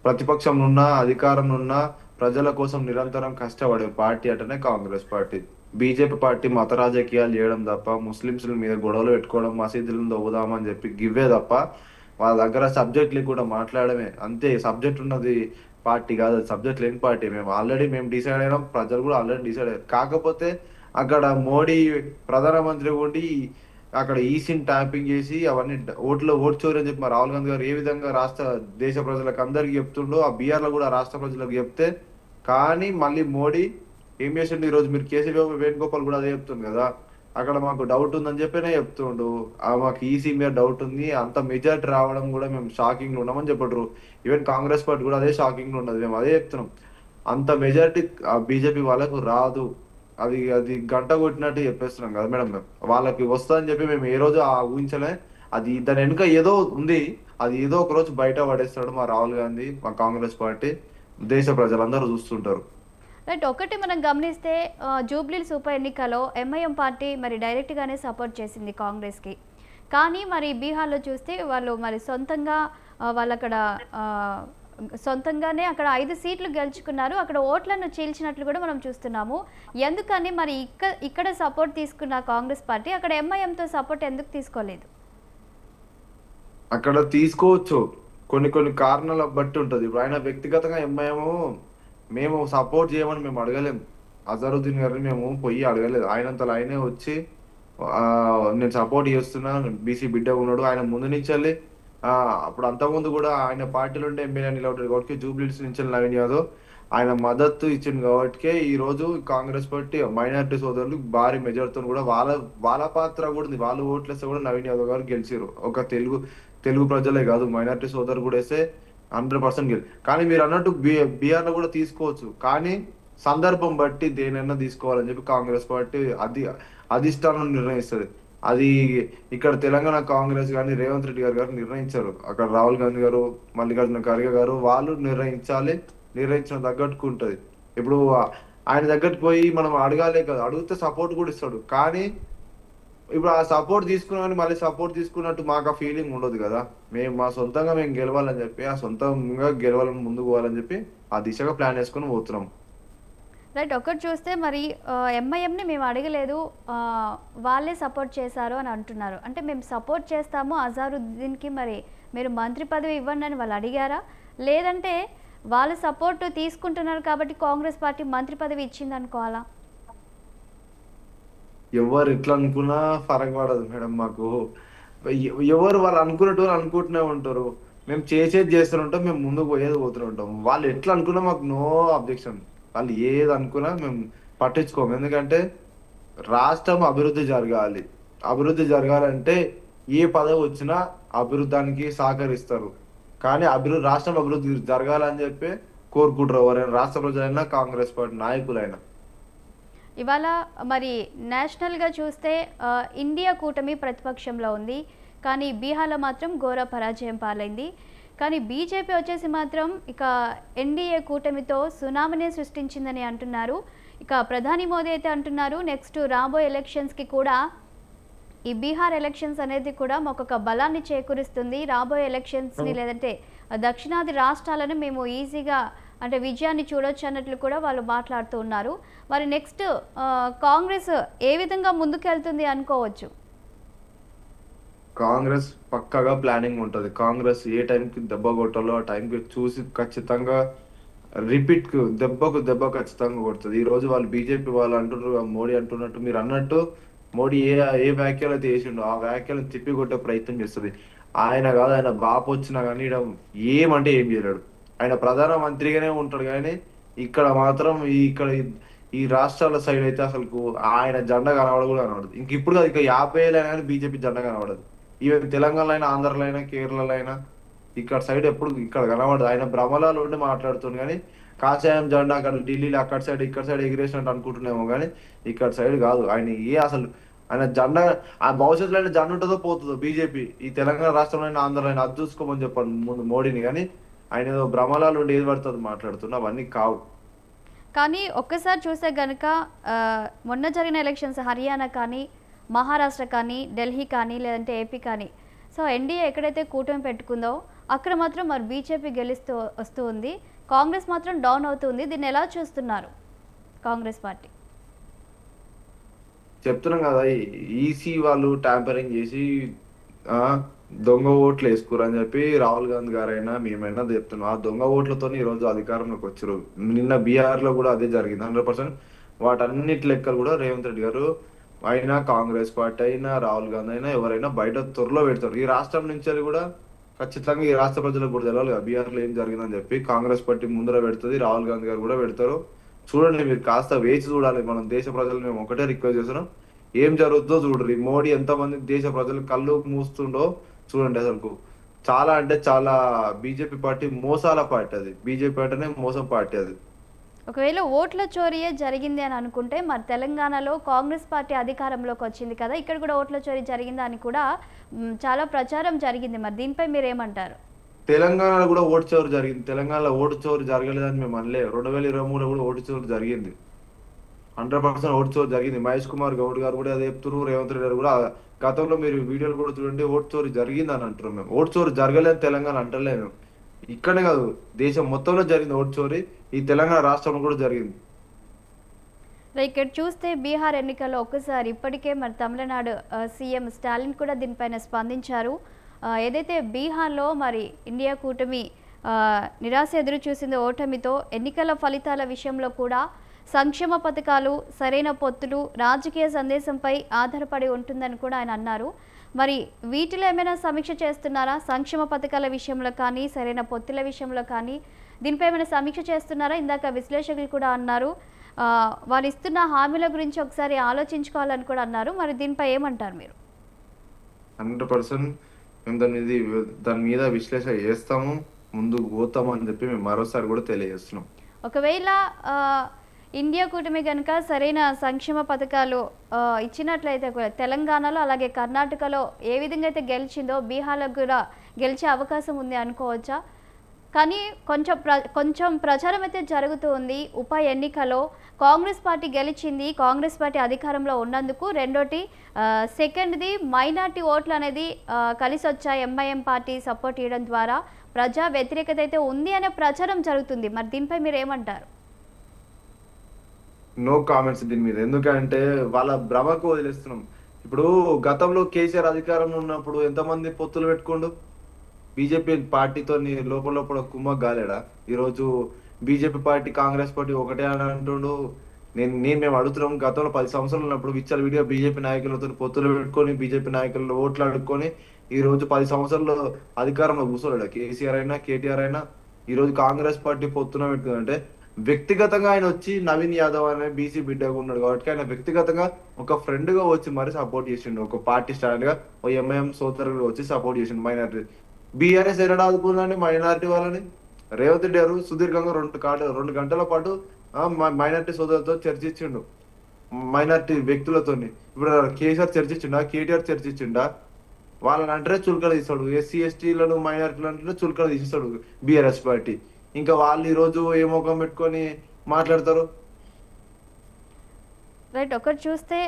ప్రతిపక్షంలో ఉన్న అధికారంలో ఉన్న ప్రజల కోసం నిరంతరం కష్టపడే పార్టీ అంటేనే కాంగ్రెస్ పార్టీ. బీజేపీ పార్టీ మత రాజకీయాలు చేయడం తప్ప, ముస్లింల మీద గొడవలు పెట్టుకోవడం, మసీదులను దవ్వుదామని చెప్పి గివ్వే తప్ప వాళ్ళ దగ్గర సబ్జెక్టులు కూడా మాట్లాడమే. అంతే, సబ్జెక్ట్ ఉన్నది పార్టీ కాదు, సబ్జెక్ట్ లేని పార్టీ. మేము డిసైడ్ అయినాం, ప్రజలు కూడా ఆల్రెడీ డిసైడ్ అయ్యారు. కాకపోతే అక్కడ మోడీ ప్రధానమంత్రి ఉండి అక్కడ ఈసీని ట్యాపింగ్ చేసి అవన్నీ ఓటు చోరీ అని చెప్పి రాహుల్ గాంధీ గారు ఏ విధంగా దేశ ప్రజలకు అందరికి చెప్తుండో ఆ బీహార్ లో కూడా రాష్ట్ర ప్రజలకు చెప్తే, కానీ మళ్ళీ మోడీ ఏం చేసిండు? ఈ రోజు మీరు కేసీ వేణుగోపాల్ కూడా అదే చెప్తుంది కదా, అక్కడ మాకు డౌట్ ఉందని చెప్పినే చెప్తుండు. మాకు ఈసీ మీద డౌట్ ఉంది, అంత మెజార్టీ రావడం కూడా మేము షాకింగ్ లో ఉన్నామని చెప్పారు. ఈవెన్ కాంగ్రెస్ పార్టీ కూడా అదే షాకింగ్ లో ఉన్నది. మేము అదే చెప్తున్నాం, అంత మెజార్టీ బీజేపీ వాళ్ళకు రాదు. అది గంట కొట్టినట్టు చెప్పేస్తున్నాం కదా మేడం. మేము వాళ్ళకి వస్తుందని చెప్పి మేము ఏ రోజు ఊహించలే. అది దాని వెనుక ఏదో ఉంది, అది ఏదో ఒక రోజు బయట పడేస్తాడు మా రాహుల్ గాంధీ, మా కాంగ్రెస్ పార్టీ. దేశ ప్రజలందరూ చూస్తుంటారు. రైట్. ఒకటి మనం గమనిస్తే జూబ్లీహిల్స్ ఉప ఎన్నికలో ఎంఐఎం పార్టీ మరి డైరెక్ట్గానే సపోర్ట్ చేసింది కాంగ్రెస్కి. కానీ మరి బీహార్లో చూస్తే వాళ్ళు మరి సొంతంగానే అక్కడ 5 సీట్లు గెలుచుకున్నారు. అక్కడ ఓట్లను చీల్చినట్లు కూడా మనం చూస్తున్నాము. ఎందుకని మరి ఇక్కడ సపోర్ట్ తీసుకున్న కాంగ్రెస్ పార్టీ అక్కడ ఎంఐఎంతో సపోర్ట్ ఎందుకు తీసుకోలేదు? అక్కడ తీసుకోవచ్చు, కొన్ని కారణాల బట్టి ఉంటది. ఇప్పుడు ఆయన వ్యక్తిగతంగా ఎంఐఎం మేము సపోర్ట్ చేయమని మేము అడగలేము. అజరుద్దీన్ గారిని మేము పోయి అడగలేదు. ఆయనంతలో ఆయనే వచ్చి నేను సపోర్ట్ చేస్తున్నా, బీసీ బిడ్డ ఉన్నాడు, ఆయన ముందు నుంచి వెళ్ళి అప్పుడు అంతకుముందు కూడా ఆయన పార్టీలో ఉంటే ఎమ్మెల్యే నిలబడ్డాడు కాబట్టి జూబ్లీహిల్స్ నుంచి నవీన్ యాదవ్ ఆయన మద్దతు ఇచ్చింది కాబట్టి ఈ రోజు కాంగ్రెస్ పార్టీ మైనారిటీ సోదరులు భారీ మెజార్టీతో కూడా వాళ్ళ పాత్ర కూడా ఉంది. వాళ్ళు ఓట్లేస్తే కూడా నవీన్ యాదవ్ గారు గెలిచారు. ఒక తెలుగు ప్రజలే కాదు, మైనారిటీ సోదరు కూడా వేస్తే 100% గెలి. కానీ మీరు అన్నట్టు బీహార్ లో కూడా తీసుకోవచ్చు, కానీ సందర్భం బట్టి దేనైనా తీసుకోవాలని చెప్పి కాంగ్రెస్ పార్టీ అధిష్టానం నిర్ణయిస్తుంది. అది ఇక్కడ తెలంగాణ కాంగ్రెస్ కానీ రేవంత్ రెడ్డి గారు నిర్ణయించారు. అక్కడ రాహుల్ గాంధీ గారు, మల్లికార్జున ఖర్గే గారు వాళ్ళు నిర్ణయించిన తగ్గట్టుకు ఉంటది. ఇప్పుడు ఆయన దగ్గరికి పోయి మనం అడగాలే కదా, అడిగితే సపోర్ట్ కూడా ఇస్తాడు. కానీ ఇప్పుడు ఆ సపోర్ట్ తీసుకున్నామని మళ్ళీ సపోర్ట్ తీసుకున్నట్టు మాకు ఆ ఫీలింగ్ ఉండదు కదా. మా సొంతంగా మేము గెలవాలని చెప్పి, ఆ సొంతంగా గెలవాలని ముందుకు పోవాలని చెప్పి ఆ దిశగా ప్లాన్ వేసుకొని పోతున్నాం. రైట్. ఒకటి చూస్తే మరి ఎంఐఎంని మేము అడగలేదు, వాళ్ళే సపోర్ట్ చేశారు అని అంటున్నారు. అంటే మేము సపోర్ట్ చేస్తాము అజారుద్దీన్కి, మరి మీరు మంత్రి పదవి ఇవ్వండి అని వాళ్ళు అడిగారా? లేదంటే వాళ్ళు సపోర్ట్ తీసుకుంటున్నారు కాబట్టి కాంగ్రెస్ పార్టీ మంత్రి పదవి ఇచ్చింది అనుకోవాలా? ఎవరు ఎట్లా అనుకున్నా ఫరక్ పడదు మేడం. మాకు ఎవరు వాళ్ళు అనుకునేటోళ్ళు అనుకుంటూనే ఉంటారు. మేము చేసేది చేస్తుంటాం, మేము ముందుకు పోయేది పోతుంటాం. వాళ్ళు ఎట్లా అనుకున్నా మాకు నో అబ్జెక్షన్. వాళ్ళు ఏది అనుకున్నా మేము పట్టించుకోము. ఎందుకంటే రాష్ట్రం అభివృద్ధి జరగాలి. అభివృద్ధి జరగాలంటే ఏ పదవి వచ్చినా అభివృద్ధానికి సహకరిస్తారు. కానీ రాష్ట్రం అభివృద్ధి జరగాలని చెప్పి కోరుకుంటారు ఎవరైనా, రాష్ట్ర ప్రజలైనా కాంగ్రెస్ పార్టీ నాయకులైనా. ఇవాళ మరి నేషనల్గా చూస్తే ఇండియా కూటమి ప్రతిపక్షంలో ఉంది, కానీ బీహార్లో మాత్రం ఘోర పరాజయం పాలైంది. కానీ బీజేపీ వచ్చేసి మాత్రం ఇక ఎన్డీఏ కూటమితో సునామీని సృష్టించిందని అంటున్నారు. ఇక ప్రధాని మోదీ అయితే అంటున్నారు నెక్స్ట్ రాబోయే ఎలక్షన్స్కి కూడా ఈ బీహార్ ఎలక్షన్స్ అనేది కూడా మాకొక బలాన్ని చేకూరుస్తుంది. రాబోయే ఎలక్షన్స్ని లేదంటే దక్షిణాది రాష్ట్రాలను మేము ఈజీగా అంటే విజయాన్ని చూడొచ్చు అన్నట్లు కూడా వాళ్ళు మాట్లాడుతూ ఉన్నారు. మరి నెక్స్ట్ కాంగ్రెస్ ఏ విధంగా ముందుకెళ్తుంది అనుకోవచ్చు? కాంగ్రెస్ పక్కాగా ప్లానింగ్ ఉంటుంది. కాంగ్రెస్ ఏ టైంకి దెబ్బ కొట్టాలో ఆ టైంకి చూసి ఖచ్చితంగా రిపీట్ దెబ్బకు దెబ్బ ఖచ్చితంగా కొడుతుంది. ఈ రోజు వాళ్ళు బీజేపీ వాళ్ళు అంటున్నారు, మోడీ అంటున్నట్టు మీరు అన్నట్టు మోడీ ఏ వ్యాఖ్యలు అయితే చేసిండో ఆ వ్యాఖ్యలను తిప్పి కొట్టే ప్రయత్నం చేస్తుంది. ఆయన కాదు, ఆయన బాపు వచ్చినా కానీ ఏమంటే ఏం చేయలేడు. ఆయన ప్రధాన మంత్రిగానే ఉంటాడు, కానీ ఇక్కడ మాత్రం ఈ రాష్ట్రాల సైడ్ అయితే అసలు ఆయన జెండా కనబడ కూడా కనబడదు. ఇంక ఇప్పుడు కాదు, ఇక 50 ఏళ్ళైనా కానీ బీజేపీ జెండా కనబడదు. ఈవెన్ తెలంగాణలో అయినా, ఆంధ్రలో అయినా, కేరళలో అయినా ఇక్కడ సైడ్ ఎప్పుడు ఇక్కడ కనబడదు. ఆయన భ్రమలలో ఉండి మాట్లాడుతుంది, కానీ కాషాయం జెండా అక్కడ ఢిల్లీలో అక్కడ సైడ్ ఇక్కడ సైడ్ ఎగిరేసినట్టు అనుకుంటున్నామో, కానీ ఇక్కడ సైడ్ కాదు. ఆయన అసలు ఆయన జెండా ఆ భవిష్యత్తులో అయినా జెండా ఉంటుందో పోతుందో బీజేపీ ఈ తెలంగాణ రాష్ట్రంలో అయినా, ఆంధ్రలో అయినా అది చూసుకోమని చెప్పాను ముందు మోడీని. కానీ ఆయన ఏదో భ్రమలాలు ఉండి ఏది పడుతుంది మాట్లాడుతున్నా, అవన్నీ కావు. కానీ ఒక్కసారి చూస్తే కనుక మొన్న జరిగిన ఎలక్షన్స్ హర్యానా కానీ, మహారాష్ట్ర కానీ, ఢిల్లీ కానీ, లేదంటే ఏపీ కానీ, సో ఎన్డీఏ ఎక్కడైతే కూటమి పెట్టుకుందో అక్కడ మాత్రం మరి బీజేపీ గెలుస్తూ వస్తూ ఉంది, కాంగ్రెస్ మాత్రం డౌన్ అవుతుంది. దీన్ని ఎలా చూస్తున్నారు కాంగ్రెస్ పార్టీ? చెప్తున్నాం కదా, ఈసీ వాళ్ళు ట్యాంపరింగ్ చేసి దొంగ ఓట్లు వేసుకురు అని చెప్పి రాహుల్ గాంధీ గారైనా మేమైనా చెప్తున్నాం. ఆ దొంగ ఓట్లతో ఈ రోజు అధికారంలోకి వచ్చారు. నిన్న బీహార్ లో కూడా అదే జరిగింది 100%. వాటన్నిటి లెక్కలు కూడా రేవంత్ రెడ్డి గారు అయినా, కాంగ్రెస్ పార్టీ అయినా, రాహుల్ గాంధీ అయినా ఎవరైనా బయట త్వరలో పెడతారు. ఈ రాష్ట్రం నుంచి కూడా ఖచ్చితంగా ఈ రాష్ట్ర ప్రజలకు కూడా తెలియాలి కదా బీహార్ లో ఏం జరిగిందని చెప్పి. కాంగ్రెస్ పార్టీ ముందర పెడుతుంది, రాహుల్ గాంధీ గారు కూడా పెడతారు. చూడండి, మీరు కాస్త వేచి చూడాలి. మనం దేశ ప్రజలు మేము ఒకటే రిక్వెస్ట్ చేస్తున్నాం, ఏం జరుగుతుందో చూడండి. మోడీ ఎంతమంది దేశ ప్రజలు కళ్ళు మూస్తుండో చూడండి. అసలు చాలా అంటే చాలా బీజేపీ పార్టీ మోసాల పార్టీ, అది బీజేపీ పార్టీనే మోసం పార్టీ. అది ఒకవేళ ఓట్ల చోరీయే జరిగింది అని అనుకుంటే మరి తెలంగాణలో కాంగ్రెస్ పార్టీ అధికారంలోకి వచ్చింది కదా, ఇక్కడ కూడా ఓట్ల చోరీ జరిగిందా అని కూడా చాలా ప్రచారం జరిగింది. మరి దీనిపై మీరు ఏమంటారు? తెలంగాణలో కూడా ఓటు చోరు జరిగింది. తెలంగాణలో ఓటు చోరు జరగలేదని మేము అనలే. 2023లో కూడా ఓటు చోరు జరిగింది. 100% ఓటు చోరు జరిగింది. మహేష్ కుమార్ గౌడ్ గారు కూడా అదే చెప్తున్నారు, రేవంత్ రెడ్డి గారు కూడా. గతంలో మీరు వీడియోలు కూడా చూడండి, ఓటు చోరు జరిగింది అని అంటున్నాం మేము. ఓటు చోరు జరగలేదు తెలంగాణ అంటలేదు. ఇక్కడనే కాదు, దేశం మొత్తంలో జరిగింది ఓటు చోరీ. ఈ తెలంగాణ రాష్ట్రంలో కూడా జరిగింది. ఇక్కడ చూస్తే బీహార్ ఎన్నికల్లో ఒక్కసారి ఇప్పటికే మరి తమిళనాడు సీఎం స్టాలిన్ కూడా దీనిపైన స్పందించారు. ఏదైతే బీహార్లో మరి ఇండియా కూటమి నిరాశ ఎదురు చూసిందో ఓటమితో, ఎన్నికల ఫలితాల విషయంలో కూడా సంక్షేమ పథకాలు, సరైన పొత్తులు, రాజకీయ సందేశంపై ఆధారపడి ఉంటుందని కూడా ఆయన అన్నారు. మరి వీటిలో ఏమైనా సమీక్ష చేస్తున్నారా? సంక్షేమ పథకాల విషయంలో కానీ, సరైన పొత్తుల విషయంలో కానీ దీనిపై ఏమైనా సమీక్ష చేస్తున్నారా? ఇందాక విశ్లేషకులు కూడా అన్నారు వాళ్ళు ఇస్తున్న హామీల గురించి ఒకసారి ఆలోచించుకోవాలని కూడా అన్నారు. మరి దీనిపై ఏమంటారు మీరు? 100% మేము దాని మీద విశ్లేషణ చేస్తాము, ముందుకు పోతాము అని చెప్పి మేము మరోసారి కూడా తెలియజేస్తున్నాం. ఒకవేళ ఇండియా కూటమి కనుక సరైన సంక్షేమ పథకాలు ఇచ్చినట్లయితే కూడా తెలంగాణలో అలాగే కర్ణాటకలో ఏ విధంగా అయితే గెలిచిందో బీహార్లో కూడా గెలిచే అవకాశం ఉంది అనుకోవచ్చా? కానీ కొంచెం ప్రచారం అయితే జరుగుతూ ఉంది. ఉప ఎన్నికలో కాంగ్రెస్ పార్టీ గెలిచింది, కాంగ్రెస్ పార్టీ అధికారంలో ఉన్నందుకు. రెండోటి సెకండ్ది మైనార్టీ ఓట్లు అనేది కలిసి వచ్చాయి, ఎంఐఎం పార్టీ సపోర్ట్ చేయడం ద్వారా ప్రజా వ్యతిరేకత అయితే ఉంది అనే ప్రచారం జరుగుతుంది. మరి దీనిపై మీరు ఏమంటారు? నో కామెంట్స్ దీని మీద. ఎందుకంటే వాళ్ళ భ్రమకు వదిలేస్తున్నాం. ఇప్పుడు గతంలో కేసీఆర్ అధికారంలో ఉన్నప్పుడు ఎంతమంది పొత్తులు పెట్టుకోండు బీజేపీ పార్టీతో లోపల కుమ్మక్ కాలేడా? ఈరోజు బీజేపీ పార్టీ కాంగ్రెస్ పార్టీ ఒకటే అని అంటుండు. మేము అడుగుతున్నాం. గతంలో 10 సంవత్సరాలు ఉన్నప్పుడు విచ్చల వీడియో బీజేపీ నాయకులతో పొత్తులు పెట్టుకొని బీజేపీ నాయకులు ఓట్లు అడుక్కొని ఈ రోజు 10 సంవత్సరాలు అధికారంలో కూర్చోలేడు కేసీఆర్ అయినా కేటీఆర్ అయినా. ఈ రోజు కాంగ్రెస్ పార్టీ పొత్తున పెట్టుకుందంటే వ్యక్తిగతంగా ఆయన వచ్చి నవీన్ యాదవ్ అనే బీసీ బిడ్డగా ఉన్నాడు కాబట్టి ఆయన వ్యక్తిగతంగా ఒక ఫ్రెండ్ గా వచ్చి మరి సపోర్ట్ చేసిండు. ఒక పార్టీ స్టాండ్ గా ఓ ఎంఐఎం సోదరులు వచ్చి సపోర్ట్ చేసిండు మైనారిటీ. బీఆర్ఎస్ ఎన్నడ ఆదుకుందండి మైనారిటీ వాళ్ళని? రేవంత్ రెడ్డి గారు సుదీర్ఘంగా 2 గంటల పాటు మైనారిటీ సోదరులతో చర్చించిండు, మైనారిటీ వ్యక్తులతో. ఇప్పుడు కేసీఆర్ చర్చించిండా, కేటీఆర్ చర్చించిండా? వాళ్ళని అంటే చులకన తీస్తాడు, ఎస్సీ ఎస్టీలను మైనారిటీలు అంటే చులకన తీస్తాడు బీఆర్ఎస్ పార్టీ. ఇంకా వాళ్ళు ఈ రోజు ఏ ముఖం పెట్టుకొని మాట్లాడతారు? రైట్. ఒకటి చూస్తే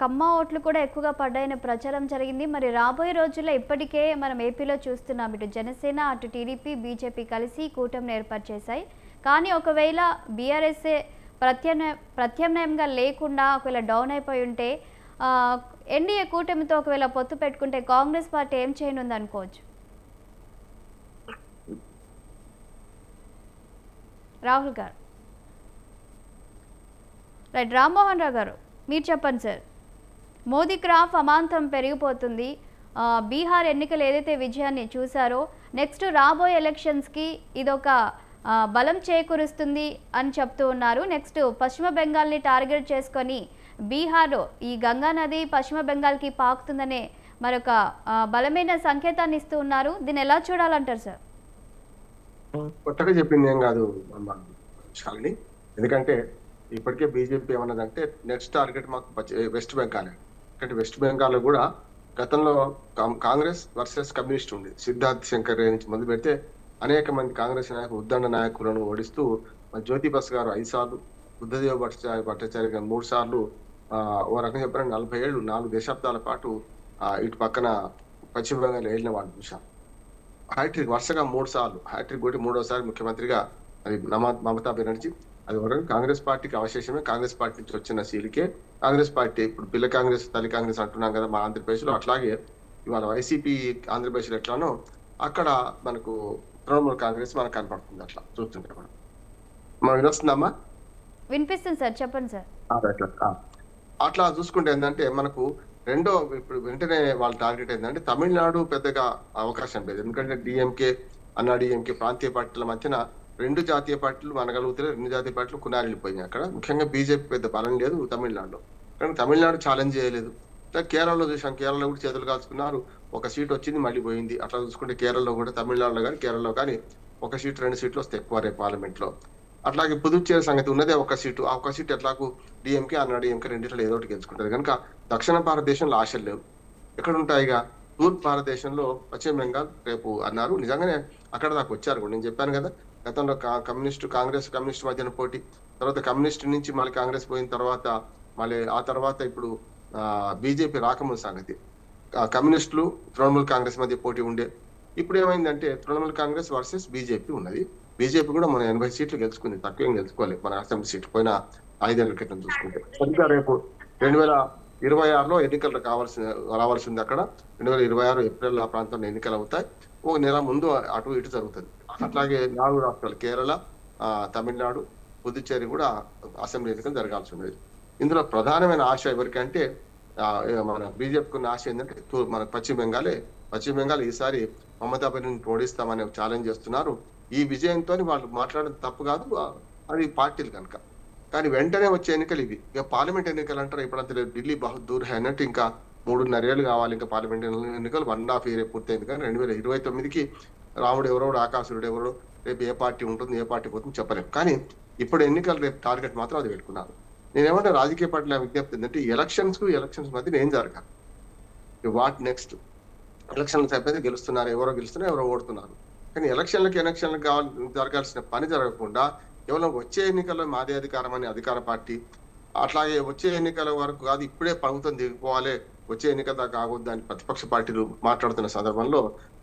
కమ్మ ఓట్లు కూడా ఎక్కువగా పడ్డాయని ప్రచారం జరిగింది. మరి రాబోయే రోజుల్లో ఇప్పటికే మనం ఏపీలో చూస్తున్నాం, ఇటు జనసేన అటు టీడీపీ బీజేపీ కలిసి కూటమిని ఏర్పాటు చేశాయి. కానీ ఒకవేళ బీఆర్ఎస్ఏ ప్రత్యామ్నాయంగా లేకుండా ఒకవేళ డౌన్ అయిపోయి ఉంటే ఎన్డీఏ కూటమితో ఒకవేళ పొత్తు పెట్టుకుంటే కాంగ్రెస్ పార్టీ ఏం చేయనుంది అనుకోవచ్చు? రాహుల్ గారు. రైట్. రామ్మోహన్ రావు గారు మీరు చెప్పండి సార్. మోదీ క్రాఫ్ అమాంతం పెరిగిపోతుంది. బీహార్ ఎన్నికలు ఏదైతే విజయాన్ని చూసారో నెక్స్ట్ రాబోయే ఎలక్షన్స్కి ఇదొక బలం చేకూరుస్తుంది అని చెప్తూ ఉన్నారు. నెక్స్ట్ పశ్చిమ బెంగాల్ని టార్గెట్ చేసుకొని బీహార్లో ఈ గంగా నది పశ్చిమ బెంగాల్కి పాకుతుందనే మరొక బలమైన సంకేతాన్ని ఇస్తూ ఉన్నారు. దీన్ని ఎలా చూడాలంటారు సార్? కొత్తగా చెప్పింది ఏం కాదు శాలిని. ఎందుకంటే ఇప్పటికే బీజేపీ ఏమన్నదంటే నెక్స్ట్ టార్గెట్ మాకు వెస్ట్ బెంగాల్. ఎందుకంటే వెస్ట్ బెంగాల్లో కూడా గతంలో కాంగ్రెస్ వర్సెస్ కమ్యూనిస్ట్ ఉంది. సిద్ధార్థ్ శంకర్ నుంచి మొదలు పెడితే అనేక మంది కాంగ్రెస్ నాయకులు ఉద్దండ నాయకులను ఓడిస్తూ జ్యోతి బస్ గారు 5 సార్లు, బుద్ధదేవ భట్టాచార్య గారు 3 సార్లు, ఓ రకంగా చెప్పారంటే 40 ఏళ్ళు 4 దశాబ్దాల పాటు ఇటు పక్కన పశ్చిమ బెంగాల్ వెళ్ళిన వాళ్ళు చూశాం. హ్యాట్రిక్ వరుసగా 3 సార్లు హ్యాట్రిక్ కొట్టి 3వసారి ముఖ్యమంత్రిగా అది మమతా బెనర్జీ. అది వరకు కాంగ్రెస్ పార్టీకి అవశేషమే. కాంగ్రెస్ పార్టీ నుంచి వచ్చిన సీలికే కాంగ్రెస్ పార్టీ ఇప్పుడు పిల్ల కాంగ్రెస్ తల్లి కాంగ్రెస్ అంటున్నాం కదా మా ఆంధ్రప్రదేశ్లో, అట్లాగే ఇవాళ వైసీపీ ఆంధ్రప్రదేశ్లో ఎట్లానో అక్కడ మనకు తృణమూల్ కాంగ్రెస్ మనకు కనపడుతుంది. అట్లా చూస్తుంటే మనం వినొస్తుందమ్మా? వినిపిస్తుంది సార్, చెప్పండి సార్. అట్లా చూసుకుంటే ఏంటంటే మనకు ఇప్పుడు వెంటనే వాళ్ళ టార్గెట్ ఏంటంటే తమిళనాడు పెద్దగా అవకాశం లేదు. ఎందుకంటే డిఎంకే అన్నా డిఎంకే ప్రాంతీయ పార్టీల మధ్యన 2 జాతీయ పార్టీలు మనగలుగుతారు. 2 జాతీయ పార్టీలు కునారిల్లిపోయినాయి. అక్కడ ముఖ్యంగా బీజేపీ పెద్ద బలం లేదు తమిళనాడులో. కానీ తమిళనాడు ఛాలెంజ్ చేయలేదు. కేరళలో చూసాం, కేరళలో కూడా చేతులు కాల్చుకున్నారు. 1 సీట్ వచ్చింది మళ్ళీ పోయింది. అట్లా చూసుకుంటే కేరళలో కూడా తమిళనాడులో కానీ కేరళలో కానీ 1 సీటు 2 సీట్లు వస్తే ఎక్కువ రేపు పార్లమెంట్ లో. అట్లాగే పుదుచ్చేరి సంగతి ఉన్నదే 1 సీటు. ఆ 1 సీట్ ఎట్లాగూ డిఎంకే అన్నా డిఎంకే రెండిట్లో ఏదో ఒకటి గెలుచుకుంటారు. కనుక దక్షిణ భారతదేశంలో ఆశలు లేవు. ఎక్కడ ఉంటాయిగా తూర్పు భారతదేశంలో పశ్చిమ బెంగాల్ రేపు అన్నారు. నిజంగానే అక్కడ దాకా వచ్చారు కూడా. నేను చెప్పాను కదా గతంలో కాంగ్రెస్ కమ్యూనిస్ట్ మధ్యన పోటీ, తర్వాత కమ్యూనిస్ట్ నుంచి మళ్ళీ కాంగ్రెస్ పోయిన తర్వాత మళ్ళీ ఆ తర్వాత ఇప్పుడు బీజేపీ రాకముందు సంగతి కమ్యూనిస్టులు తృణమూల్ కాంగ్రెస్ మధ్య పోటీ ఉండే. ఇప్పుడు ఏమైందంటే తృణమూల్ కాంగ్రెస్ వర్సెస్ బీజేపీ ఉన్నది. బీజేపీ కూడా మన 80 సీట్లు గెలుచుకుంది, తక్కువేం గెలుచుకోలేదు మన అసెంబ్లీ సీట్లు పోయిన 5 ఏళ్ల క్రితం చూసుకుంటే. ఇంకా రేపు 2026లో ఎన్నికలు రావాల్సింది. అక్కడ 2026 ఏప్రిల్ ఆ ప్రాంతంలో ఎన్నికలు అవుతాయి. 1 నెల ముందు అటు ఇటు జరుగుతుంది. అట్లాగే 4 రాష్ట్రాలు కేరళ, తమిళనాడు, పుదుచ్చేరి కూడా అసెంబ్లీ ఎన్నికలు జరగాల్సి ఉన్నది. ఇందులో ప్రధానమైన ఆశ ఎవరికంటే మన బీజేపీకి ఉన్న ఆశ ఏంటంటే మన పశ్చిమ బెంగాల్ ఈసారి మమతా బెనర్జీని ఓడిస్తామని ఛాలెంజ్ చేస్తున్నారు. ఈ విజయంతో వాళ్ళు మాట్లాడడం తప్పు కాదు, అది పార్టీలు కనుక. కానీ వెంటనే వచ్చే ఎన్నికలు ఇవి. ఇక పార్లమెంట్ ఎన్నికలు అంటారు ఇప్పుడంతా ఢిల్లీ బహదూర్ అన్నట్టు ఇంకా 3.5 ఏళ్ళు కావాలి. ఇంకా పార్లమెంట్ ఎన్నికలు 1.5 ఇయర్ పూర్తయింది. కానీ 2029కి రాముడు ఎవరో ఆకాశుడు ఎవరో రేపు ఏ పార్టీ ఉంటుంది ఏ పార్టీ పోతుంది చెప్పలేము. కానీ ఇప్పుడు ఎన్నికలు రేపు టార్గెట్ మాత్రం అది పెట్టుకున్నారు. నేనేమంటే రాజకీయ పార్టీల విజ్ఞప్తి ఏంటంటే ఎలక్షన్స్ మధ్య ఏం జరగాలి, వాట్ నెక్స్ట్. ఎలక్షన్లు అయిపోతే గెలుస్తున్నారు, ఎవరో గెలుస్తున్నారు ఎవరో ఓడుతున్నారు. కానీ ఎలక్షన్లకు జరగాల్సిన పని జరగకుండా కేవలం వచ్చే ఎన్నికల్లో మాదే అధికారం అని అధికార పార్టీ, అట్లాగే వచ్చే ఎన్నికల వరకు కాదు ఇప్పుడే ప్రభుత్వం దిగిపోవాలి, వచ్చే ఎన్నికల దాకా ఆగొద్దు అని ప్రతిపక్ష పార్టీలు మాట్లాడుతున్న సందర్భంలో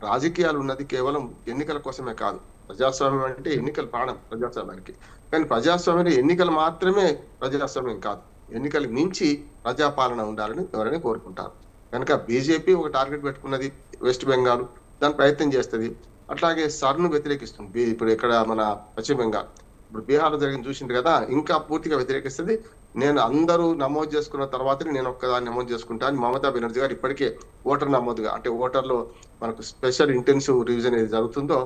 రాజకీయాలు ఉన్నది కేవలం ఎన్నికల కోసమే కాదు. ప్రజాస్వామ్యం అంటే ఎన్నికల ప్రాణం ప్రజాస్వామ్యానికి. కానీ ప్రజాస్వామ్యంలో ఎన్నికలు మాత్రమే ప్రజాస్వామ్యం కాదు, ఎన్నికలకు మించి ప్రజాపాలన ఉండాలని ఎవరైనా కోరుకుంటారు. కనుక బీజేపీ ఒక టార్గెట్ పెట్టుకున్నది వెస్ట్ బెంగాల్, దాని ప్రయత్నం చేస్తుంది. అట్లాగే సర్ను వ్యతిరేకిస్తుంది ఇప్పుడు ఇక్కడ మన పశ్చిమ బెంగాల్. ఇప్పుడు బీహార్లో జరిగింది చూసింది కదా, ఇంకా పూర్తిగా వ్యతిరేకిస్తుంది. నేను అందరూ నమోదు చేసుకున్న తర్వాతనే నేను ఒక్కదాన్ని నమోదు చేసుకుంటాను. మమతా బెనర్జీ గారు ఇప్పటికే ఓటర్ నమోదుగా, అంటే ఓటర్లో మనకు స్పెషల్ ఇంటెన్సివ్ రివిజన్ ఏది జరుగుతుందో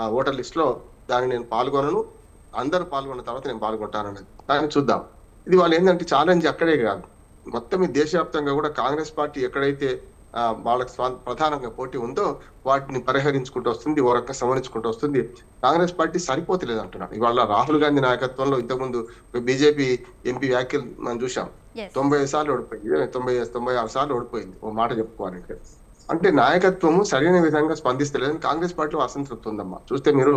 ఆ ఓటర్ లిస్ట్ లో దాన్ని నేను పాల్గొనను, అందరూ పాల్గొన్న తర్వాత నేను పాల్గొంటానన్నది. దాన్ని చూద్దాం. ఇది వాళ్ళు ఏంటంటే ఛాలెంజ్ అక్కడే కాదు, మొత్తం ఈ దేశవ్యాప్తంగా కూడా కాంగ్రెస్ పార్టీ ఎక్కడైతే వాళ్ళకి ప్రధానంగా పోటీ ఉందో వాటిని పరిహరించుకుంటూ వస్తుంది, ఓ రకంగా సంహరించుకుంటూ వస్తుంది. కాంగ్రెస్ పార్టీ సరిపోతలేదు అంటున్నాను. ఇవాళ రాహుల్ గాంధీ నాయకత్వంలో ఇంతకుముందు బీజేపీ ఎంపీ వ్యాఖ్యలు మనం చూసాం. 95 సార్లు ఓడిపోయింది, 96 సార్లు ఓడిపోయింది. ఓ మాట చెప్పుకోవాలంటే అంటే నాయకత్వము సరైన విధంగా స్పందిస్తలేదని కాంగ్రెస్ పార్టీలో అసంతృప్తి ఉందమ్మా. చూస్తే మీరు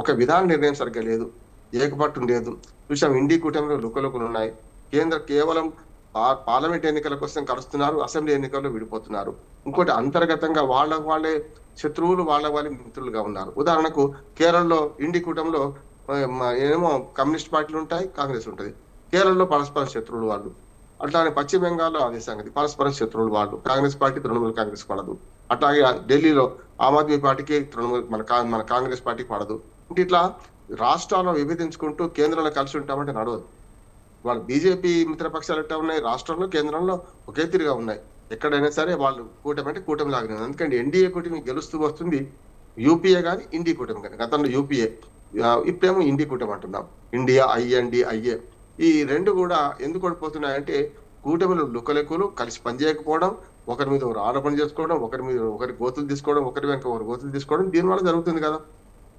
ఒక విధాన నిర్ణయం సరిగ్గా లేదు, ఏకపట్టు లేదు. చూసాం ఇండి కూటమిలో లుకలుకలు ఉన్నాయి. కేవలం పార్లమెంట్ ఎన్నికల కోసం కలుస్తున్నారు, అసెంబ్లీ ఎన్నికల్లో విడిపోతున్నారు. ఇంకోటి అంతర్గతంగా వాళ్ళే శత్రువులు, వాళ్ళ మిత్రులుగా ఉన్నారు. ఉదాహరణకు కేరళలో ఇండి కూటమిలో ఏమో కమ్యూనిస్ట్ పార్టీలు ఉంటాయి, కాంగ్రెస్ ఉంటుంది. కేరళలో పరస్పర శత్రువులు వాళ్ళు. అట్లానే పశ్చిమ బెంగాల్లో అదే సంగతి, పరస్పర శత్రువులు వాళ్ళు. కాంగ్రెస్ పార్టీ తృణమూల్ కాంగ్రెస్ పడదు. అట్లాగే ఢిల్లీలో ఆమ్ ఆద్మీ పార్టీకి తృణమూల్ మన కాంగ్రెస్ పార్టీకి పడదు. అంటే ఇట్లా రాష్ట్రాల్లో విభజించుకుంటూ కేంద్రంలో కలిసి ఉంటామంటే నడవదు. వాళ్ళు బీజేపీ మిత్రపక్షాలు ఎట్లా ఉన్నాయి, రాష్ట్రంలో కేంద్రంలో ఒకే తీరుగా ఉన్నాయి. ఎక్కడైనా సరే వాళ్ళు కూటమి అంటే కూటమి లాగానే. ఎందుకంటే ఎన్డీఏ కూటమి గెలుస్తూ వస్తుంది, యూపీఏ కానీ ఇండి కూటమి కానీ. గతంలో యూపీఏ, ఇప్పుడేమో ఇండి కూటమి అంటున్నాం. ఇండియా, ఐఏ ఈ రెండు కూడా ఎందుకు ఓడిపోతున్నాయంటే కూటమిలో లుకలెక్కులు కలిసి పనిచేయకపోవడం, ఒకరి మీద ఒకరు ఆరోపణ చేసుకోవడం, ఒకరి మీద ఒకరి గోతులు తీసుకోవడం, ఒకరి వెనక ఒకరు గోతులు తీసుకోవడం, దీనివల్ల జరుగుతుంది కదా.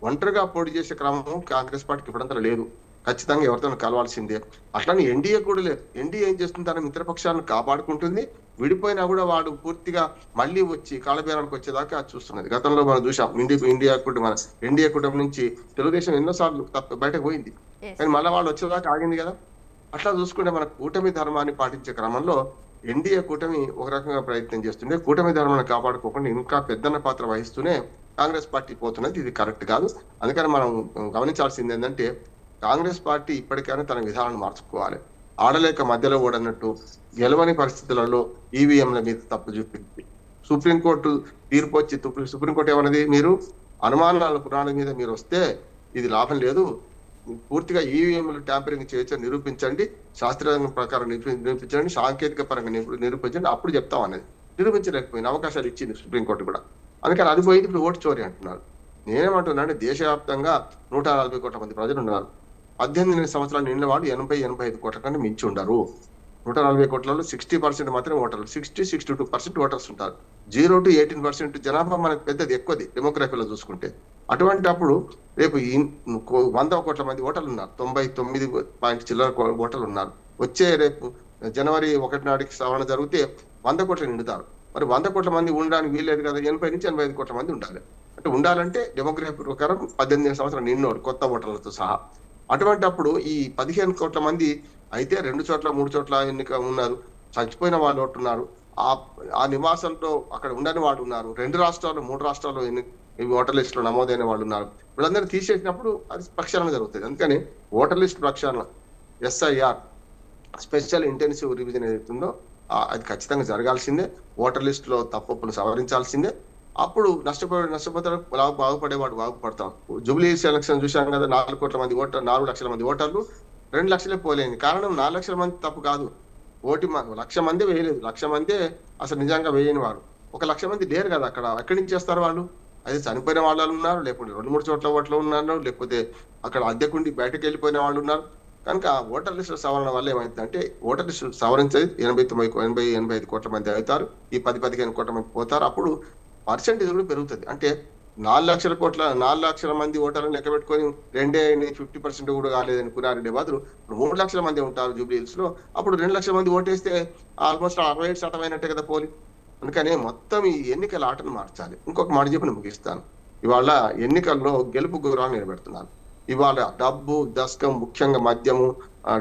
ఒంటరిగా పోటీ చేసే క్రమం కాంగ్రెస్ పార్టీకి ఇప్పుడంతా లేదు. ఖచ్చితంగా ఎవరితో కలవాల్సిందే. అట్లానే ఎన్డీఏ కూడా లేదు. ఎన్డీఏ ఏం చేస్తుంది, తన మిత్రపక్షాలను కాపాడుకుంటుంది. విడిపోయినా కూడా వాడు పూర్తిగా మళ్ళీ వచ్చి కాళబేరానికి వచ్చేదాకా చూస్తున్నది. గతంలో మనం చూసాం ఎన్డీఏ కుటుంబం నుంచి తెలుగుదేశం ఎన్నోసార్లు బయటకు పోయింది, కానీ మళ్ళీ వాళ్ళు వచ్చేదాకా ఆగింది కదా. అట్లా చూసుకుంటే మన కూటమి ధర్మాన్ని పాటించే క్రమంలో ఎన్డీఏ కూటమి ఒక రకంగా ప్రయత్నం చేస్తుండే, కూటమి ధర్మాన్ని కాపాడుకోకుండా ఇంకా పెద్దన్న పాత్ర వహిస్తూనే కాంగ్రెస్ పార్టీ పోతున్నది. ఇది కరెక్ట్ కాదు. అందుకని మనం గమనించాల్సింది ఏంటంటే కాంగ్రెస్ పార్టీ ఇప్పటికైనా తన విధానాన్ని మార్చుకోవాలి. ఆడలేక మధ్యలో ఓడన్నట్టు గెలవని పరిస్థితులలో ఈవీఎంల మీద తప్పు చూపింది. సుప్రీంకోర్టు తీర్పు వచ్చి సుప్రీంకోర్టు ఏమన్నది, మీరు అనుమానాల పురాణం మీద మీరు వస్తే ఇది లాభం లేదు, పూర్తిగా ఈవీఎంలు ట్యాంపరింగ్ చేయొచ్చని నిరూపించండి, శాస్త్రీయ ప్రకారం నిరూపించండి, సాంకేతిక పరంగా నిరూపించండి, అప్పుడు చెప్తాం అనేది. నిరూపించలేకపోయిన అవకాశాలు ఇచ్చింది సుప్రీంకోర్టు కూడా. అందుకని అది పోయింది. ఇప్పుడు ఓటు చోరీ అంటున్నారు. నేనేమంటున్నా అంటే దేశవ్యాప్తంగా 140 కోట్ల మంది ప్రజలు ఉన్నారు. 18 సంవత్సరాలు నిండిన వాళ్ళు 80-85 కోట్ల కంటే మించి ఉండరు. 140 కోట్లలో 60% మాత్రమే ఓటర్లు, 62% ఓటర్స్ ఉంటారు. 0 to 18% జనాభా మనకు పెద్దది, ఎక్కువది డెమోగ్రఫీలో చూసుకుంటే. అటువంటి అప్పుడు రేపు 100 కోట్ల మంది ఓటర్లు ఉన్నారు, 99 చిల్లర ఓటర్లు ఉన్నారు. వచ్చే రేపు జనవరి 1 నాటికి సవరణ జరిగితే 100 కోట్లు నిండుతారు. మరి 100 కోట్ల మంది ఉండడానికి వీల్లేదు కదా, 80 నుంచి 85 కోట్ల మంది ఉండాలి. అంటే ఉండాలంటే డెమోగ్రఫీ ప్రకారం 18 సంవత్సరాలు నిన్నోడు కొత్త ఓటర్లతో సహా. అటువంటి అప్పుడు ఈ 15 కోట్ల మంది అయితే 2 చోట్ల 3 చోట్ల ఎన్నిక ఉన్నారు, చచ్చిపోయిన వాళ్ళు ఉంటున్నారు, ఆ నివాసంలో అక్కడ ఉండని వాళ్ళు ఉన్నారు, 2 రాష్ట్రాలు 3 రాష్ట్రాల్లో ఓటర్ లిస్ట్ లో నమోదైన వాళ్ళు ఉన్నారు. వీళ్ళందరూ తీసేసినప్పుడు అది ప్రక్షాళన జరుగుతుంది. అందుకని ఓటర్ లిస్ట్ ప్రక్షాళన, SIR స్పెషల్ ఇంటెన్సివ్ రివిజన్ ఏదైతుందో అది ఖచ్చితంగా జరగాల్సిందే. ఓటర్ లిస్ట్ లో తప్పులు సవరించాల్సిందే. అప్పుడు నష్టపోతాడు, బాగుపడేవాడు బాగుపడతాం. జూబ్లీ ఎలక్షన్ చూశాం కదా, 4 కోట్ల మంది ఓటర్, 4 లక్షల మంది ఓటర్లు 2 లక్షలే పోలేని కారణం 4 లక్షల మంది తప్పు కాదు. 1 లక్ష మంది వేయలేదు, 1 లక్ష మందే అసలు నిజంగా వేయని వారు. 1 లక్ష మంది లేరు కదా అక్కడ. ఎక్కడి నుంచి చేస్తారు వాళ్ళు? అయితే చనిపోయిన వాళ్ళు ఉన్నారు, లేకపోతే 2-3 చోట్ల ఓట్లు ఉన్నారు, లేకపోతే అక్కడ అద్దెకుండి బయటకు వెళ్ళిపోయిన వాళ్ళు ఉన్నారు. కనుక ఓటర్ లిస్టు సవరణ వల్ల ఏమైందంటే ఓటర్ లిస్టు సవరించేది 80-85 కోట్ల మంది అవుతారు, ఈ 10-15 కోట్ల మంది పోతారు. అప్పుడు పర్సెంటేజ్ కూడా పెరుగుతుంది. అంటే 4 లక్షల మంది ఓటర్లను లెక్క పెట్టుకొని 50% కూడా కాలేదని కురారెడ్డి బదులు 3 లక్షల మంది ఉంటారు జూబ్లీ హిల్స్ లో. అప్పుడు 2 లక్షల మంది ఓటేస్తే ఆల్మోస్ట్ 67% అయినట్టే కదా పోలి. అందుకని మొత్తం ఈ ఎన్నికల ఆటను మార్చాలి. ఇంకొక మాట చెప్పి ముగిస్తాను. ఇవాళ ఎన్నికల్లో గెలుపు గుర్రాలు నిలబెడుతున్నారు. ఇవాళ డబ్బు దశకం, ముఖ్యంగా మద్యము,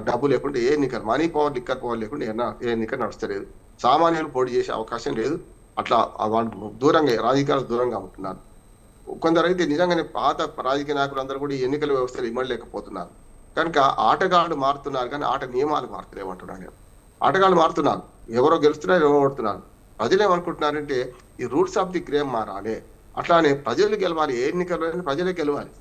డబ్బు లేకుండా ఏ ఎన్నికలు, మనీ పవర్, లిక్కర్ పవర్ లేకుండా ఏ ఎన్నిక నడుస్తలేదు. సామాన్యులు పోటీ చేసే అవకాశం లేదు. అట్లా వాళ్ళు దూరంగా, రాజకీయాలకు దూరంగా ఉంటున్నారు. కొందరైతే నిజంగానే పాత రాజకీయ నాయకులు అందరూ కూడా ఈ ఎన్నికల వ్యవస్థలు ఇమ్మలేకపోతున్నారు. కనుక ఆటగాళ్ళు మారుతున్నారు కానీ ఆట నియమాలు మారుతలేమంటున్నాను నేను. ఆటగాళ్ళు మారుతున్నారు, ఎవరో గెలుస్తున్నారు, ఎవరో ఓడుతున్నారు. ప్రజలు ఏమనుకుంటున్నారంటే ఈ రూల్స్ ఆఫ్ ది గేమ్ మారాలి. అట్లానే ప్రజలు గెలవాలి, ఏ ఎన్నికల్లో ప్రజలే గెలవాలి.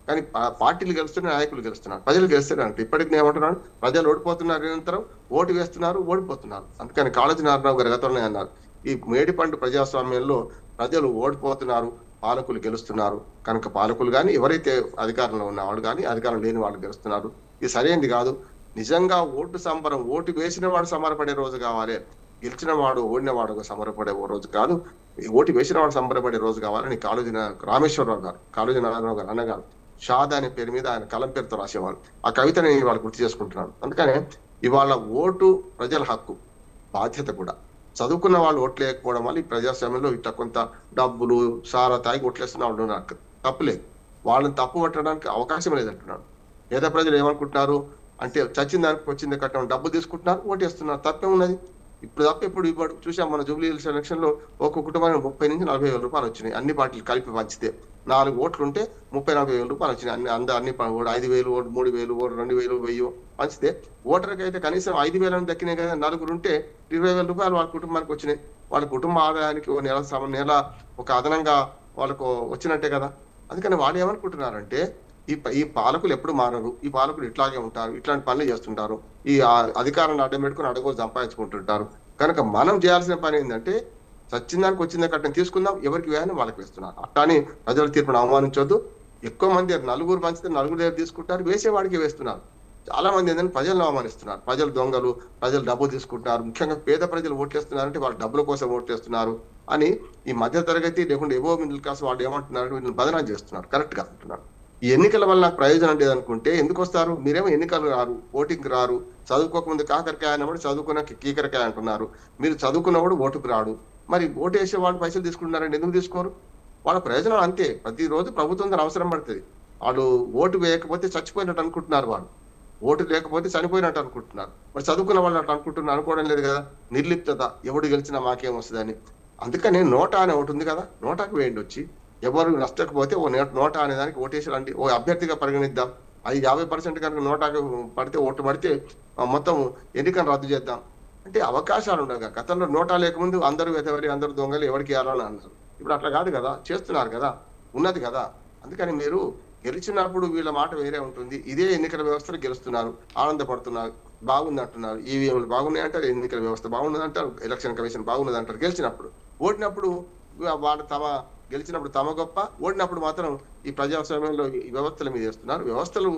కానీ పార్టీలు గెలుస్తున్నాయి, నాయకులు గెలుస్తున్నారు, ప్రజలు గెలుస్తున్నారు. ఇప్పటికి నేను ఏమంటున్నాను, ప్రజలు ఓడిపోతున్నారు, నిరంతరం ఓటు వేస్తున్నారు, ఓడిపోతున్నారు. అందుకని కాళోజీ నారాయణరావు గారు గతంలో అన్నారు, ఈ మేడిపండు ప్రజాస్వామ్యంలో ప్రజలు ఓడిపోతున్నారు, పాలకులు గెలుస్తున్నారు. కనుక పాలకులు కానీ ఎవరైతే అధికారంలో ఉన్నవాళ్ళు కానీ అధికారం లేని వాళ్ళు గెలుస్తున్నారు. ఇది సరైనది కాదు. నిజంగా ఓటు సంబరం, ఓటు వేసిన వాడు సంబరపడే రోజు కావాలి, గెలిచిన వాడు ఓడిన వాడు సంబరపడే రోజు కాదు. ఓటు వేసిన వాడు సంబరపడే రోజు కావాలని కాళోజీ రామేశ్వరరావు గారు, కాళోజీ నారాయణరావు గారు అన్నగారు షాద్ అనే పేరు మీద ఆయన కలం పేరుతో రాసేవాళ్ళు. ఆ కవితని నేను ఇవాళ గుర్తు చేసుకుంటున్నాను. అందుకనే ఇవాళ ఓటు ప్రజల హక్కు, బాధ్యత కూడా. చదువుకున్న వాళ్ళు ఓట్లు లేకపోవడం వల్ల ఈ ప్రజాస్వామ్యంలో ఇట్లా కొంత డబ్బులు సారా తాగి ఓట్లేస్తున్న వాళ్ళు నాకు తప్పులేదు. వాళ్ళని తప్పు పట్టడానికి అవకాశం లేదంటున్నాడు. పేద ప్రజలు ఏమనుకుంటున్నారు అంటే చచ్చిన దానికి వచ్చింది కట్టడం, డబ్బు తీసుకుంటున్నారు, ఓటేస్తున్నారు. తప్పే ఉన్నది. ఇప్పుడు తప్ప ఎప్పుడు ఇవ్వడు. చూసాం మన జూబ్లీ హిల్స్ ఎలక్షన్ లో ఒక కుటుంబానికి 30 నుంచి 40 వేల రూపాయలు వచ్చినాయి. అన్ని పార్టీలు కలిపి పంచితే 4 ఓట్లు ఉంటే 30-40 వేల రూపాయలు వచ్చినాయి. అన్ని 5,000, 3,000, 2,000, 1,000 పంచితే ఓటర్కి అయితే కనీసం 5,000 దక్కినాయి కదా. 4 ఉంటే 20,000 రూపాయలు వాళ్ళ కుటుంబానికి వచ్చినాయి. వాళ్ళ కుటుంబ ఆదాయానికి నెల ఒక అదనంగా వాళ్ళకు వచ్చినట్టే కదా. అందుకని వాళ్ళు ఏమనుకుంటున్నారంటే ఈ పాలకులు ఎప్పుడు మారరు, ఈ పాలకులు ఇట్లాగే ఉంటారు, ఇట్లాంటి పనులు చేస్తుంటారు, ఈ అధికారాన్ని అడ్డం పెట్టుకుని అడగో సంపాదించుకుంటుంటారు. కనుక మనం చేయాల్సిన పని ఏంటంటే సచ్చిందానికి వచ్చిందే కట్టని తీసుకుందాం, ఎవరికి వేయాలని వాళ్ళకి వేస్తున్నారు. అట్లాని ప్రజల తీర్పును అవమానించొద్దు. ఎక్కువ మంది 4 పంచితే 4 దగ్గర తీసుకుంటారు, వేసేవాడికి వేస్తున్నారు. చాలా మంది ఏంటంటే ప్రజలను అవమానిస్తున్నారు. ప్రజలు దొంగలు, ప్రజలు డబ్బు తీసుకుంటున్నారు, ముఖ్యంగా పేద ప్రజలు ఓట్లేస్తున్నారంటే వాళ్ళు డబ్బుల కోసం ఓట్లేస్తున్నారు అని ఈ మధ్య తరగతి లేకుండా ఏవో మిడిల్ క్లాస్ వాళ్ళు ఏమంటున్నారు, వీళ్ళని బదనాం చేస్తున్నారు. కరెక్ట్ గా అంటున్నారు. ఈ ఎన్నికల వల్ల నాకు ప్రయోజనం లేదనుకుంటే ఎందుకు వస్తారు? మీరేమో ఎన్నికలు రారు, ఓటింగ్ రారు, చదువుకోకముందు కాకరకాయ అన్నప్పుడు చదువుకున్న కీకరకాయ అంటున్నారు. మీరు చదువుకున్నవాడు ఓటుకు రాడు, మరి ఓటు వేసేవాడు పైసలు తీసుకుంటున్నారండి, ఎందుకు తీసుకోరు? వాళ్ళ ప్రయోజనం అంతే. ప్రతిరోజు ప్రభుత్వం దాని అవసరం పడుతుంది. వాళ్ళు ఓటు వేయకపోతే చచ్చిపోయినట్టు అనుకుంటున్నారు, వాళ్ళు ఓటు లేకపోతే చనిపోయినట్టు అనుకుంటున్నారు. మరి చదువుకున్న వాళ్ళు అట్లా అనుకుంటున్నారు, అనుకోవడం లేదు కదా. నిర్లిప్తత, ఎవడు గెలిచినా మాకేం వస్తుందని. అందుకని నోటా అనే ఒకటి ఉంది కదా, నోటాకు వేయండి వచ్చి. ఎవరు నష్టకపోతే నోటా అనే దానికి ఓటేసారండి, ఓ అభ్యర్థిగా పరిగణిద్దాం. అది 50% కనుక నోటాకు పడితే, ఓటు పడితే మొత్తం ఎన్నికను రద్దు చేద్దాం అంటే అవకాశాలు ఉండగా. గతంలో నోటా లేకముందు అందరూ వెతవరి, అందరూ దొంగలు, ఎవరికి వేయాలని అన్నారు. ఇప్పుడు అట్లా కాదు కదా, చేస్తున్నారు కదా, ఉన్నది కదా. అందుకని మీరు గెలిచినప్పుడు వీళ్ళ మాట వేరే ఉంటుంది. ఇదే ఎన్నికల వ్యవస్థలు గెలుస్తున్నారు, ఆనందపడుతున్నారు, బాగుంది అంటున్నారు. ఈవీఎంలు బాగున్నాయి అంటారు, ఎన్నికల వ్యవస్థ బాగున్నది అంటారు, ఎలక్షన్ కమిషన్ బాగున్నది అంటారు. గెలిచినప్పుడు, ఓడినప్పుడు వాళ్ళు గెలిచినప్పుడు తమ గొప్ప, ఓడినప్పుడు మాత్రం ఈ ప్రజాస్వామ్యంలో ఈ వ్యవస్థల మీద వేస్తున్నారు. వ్యవస్థలు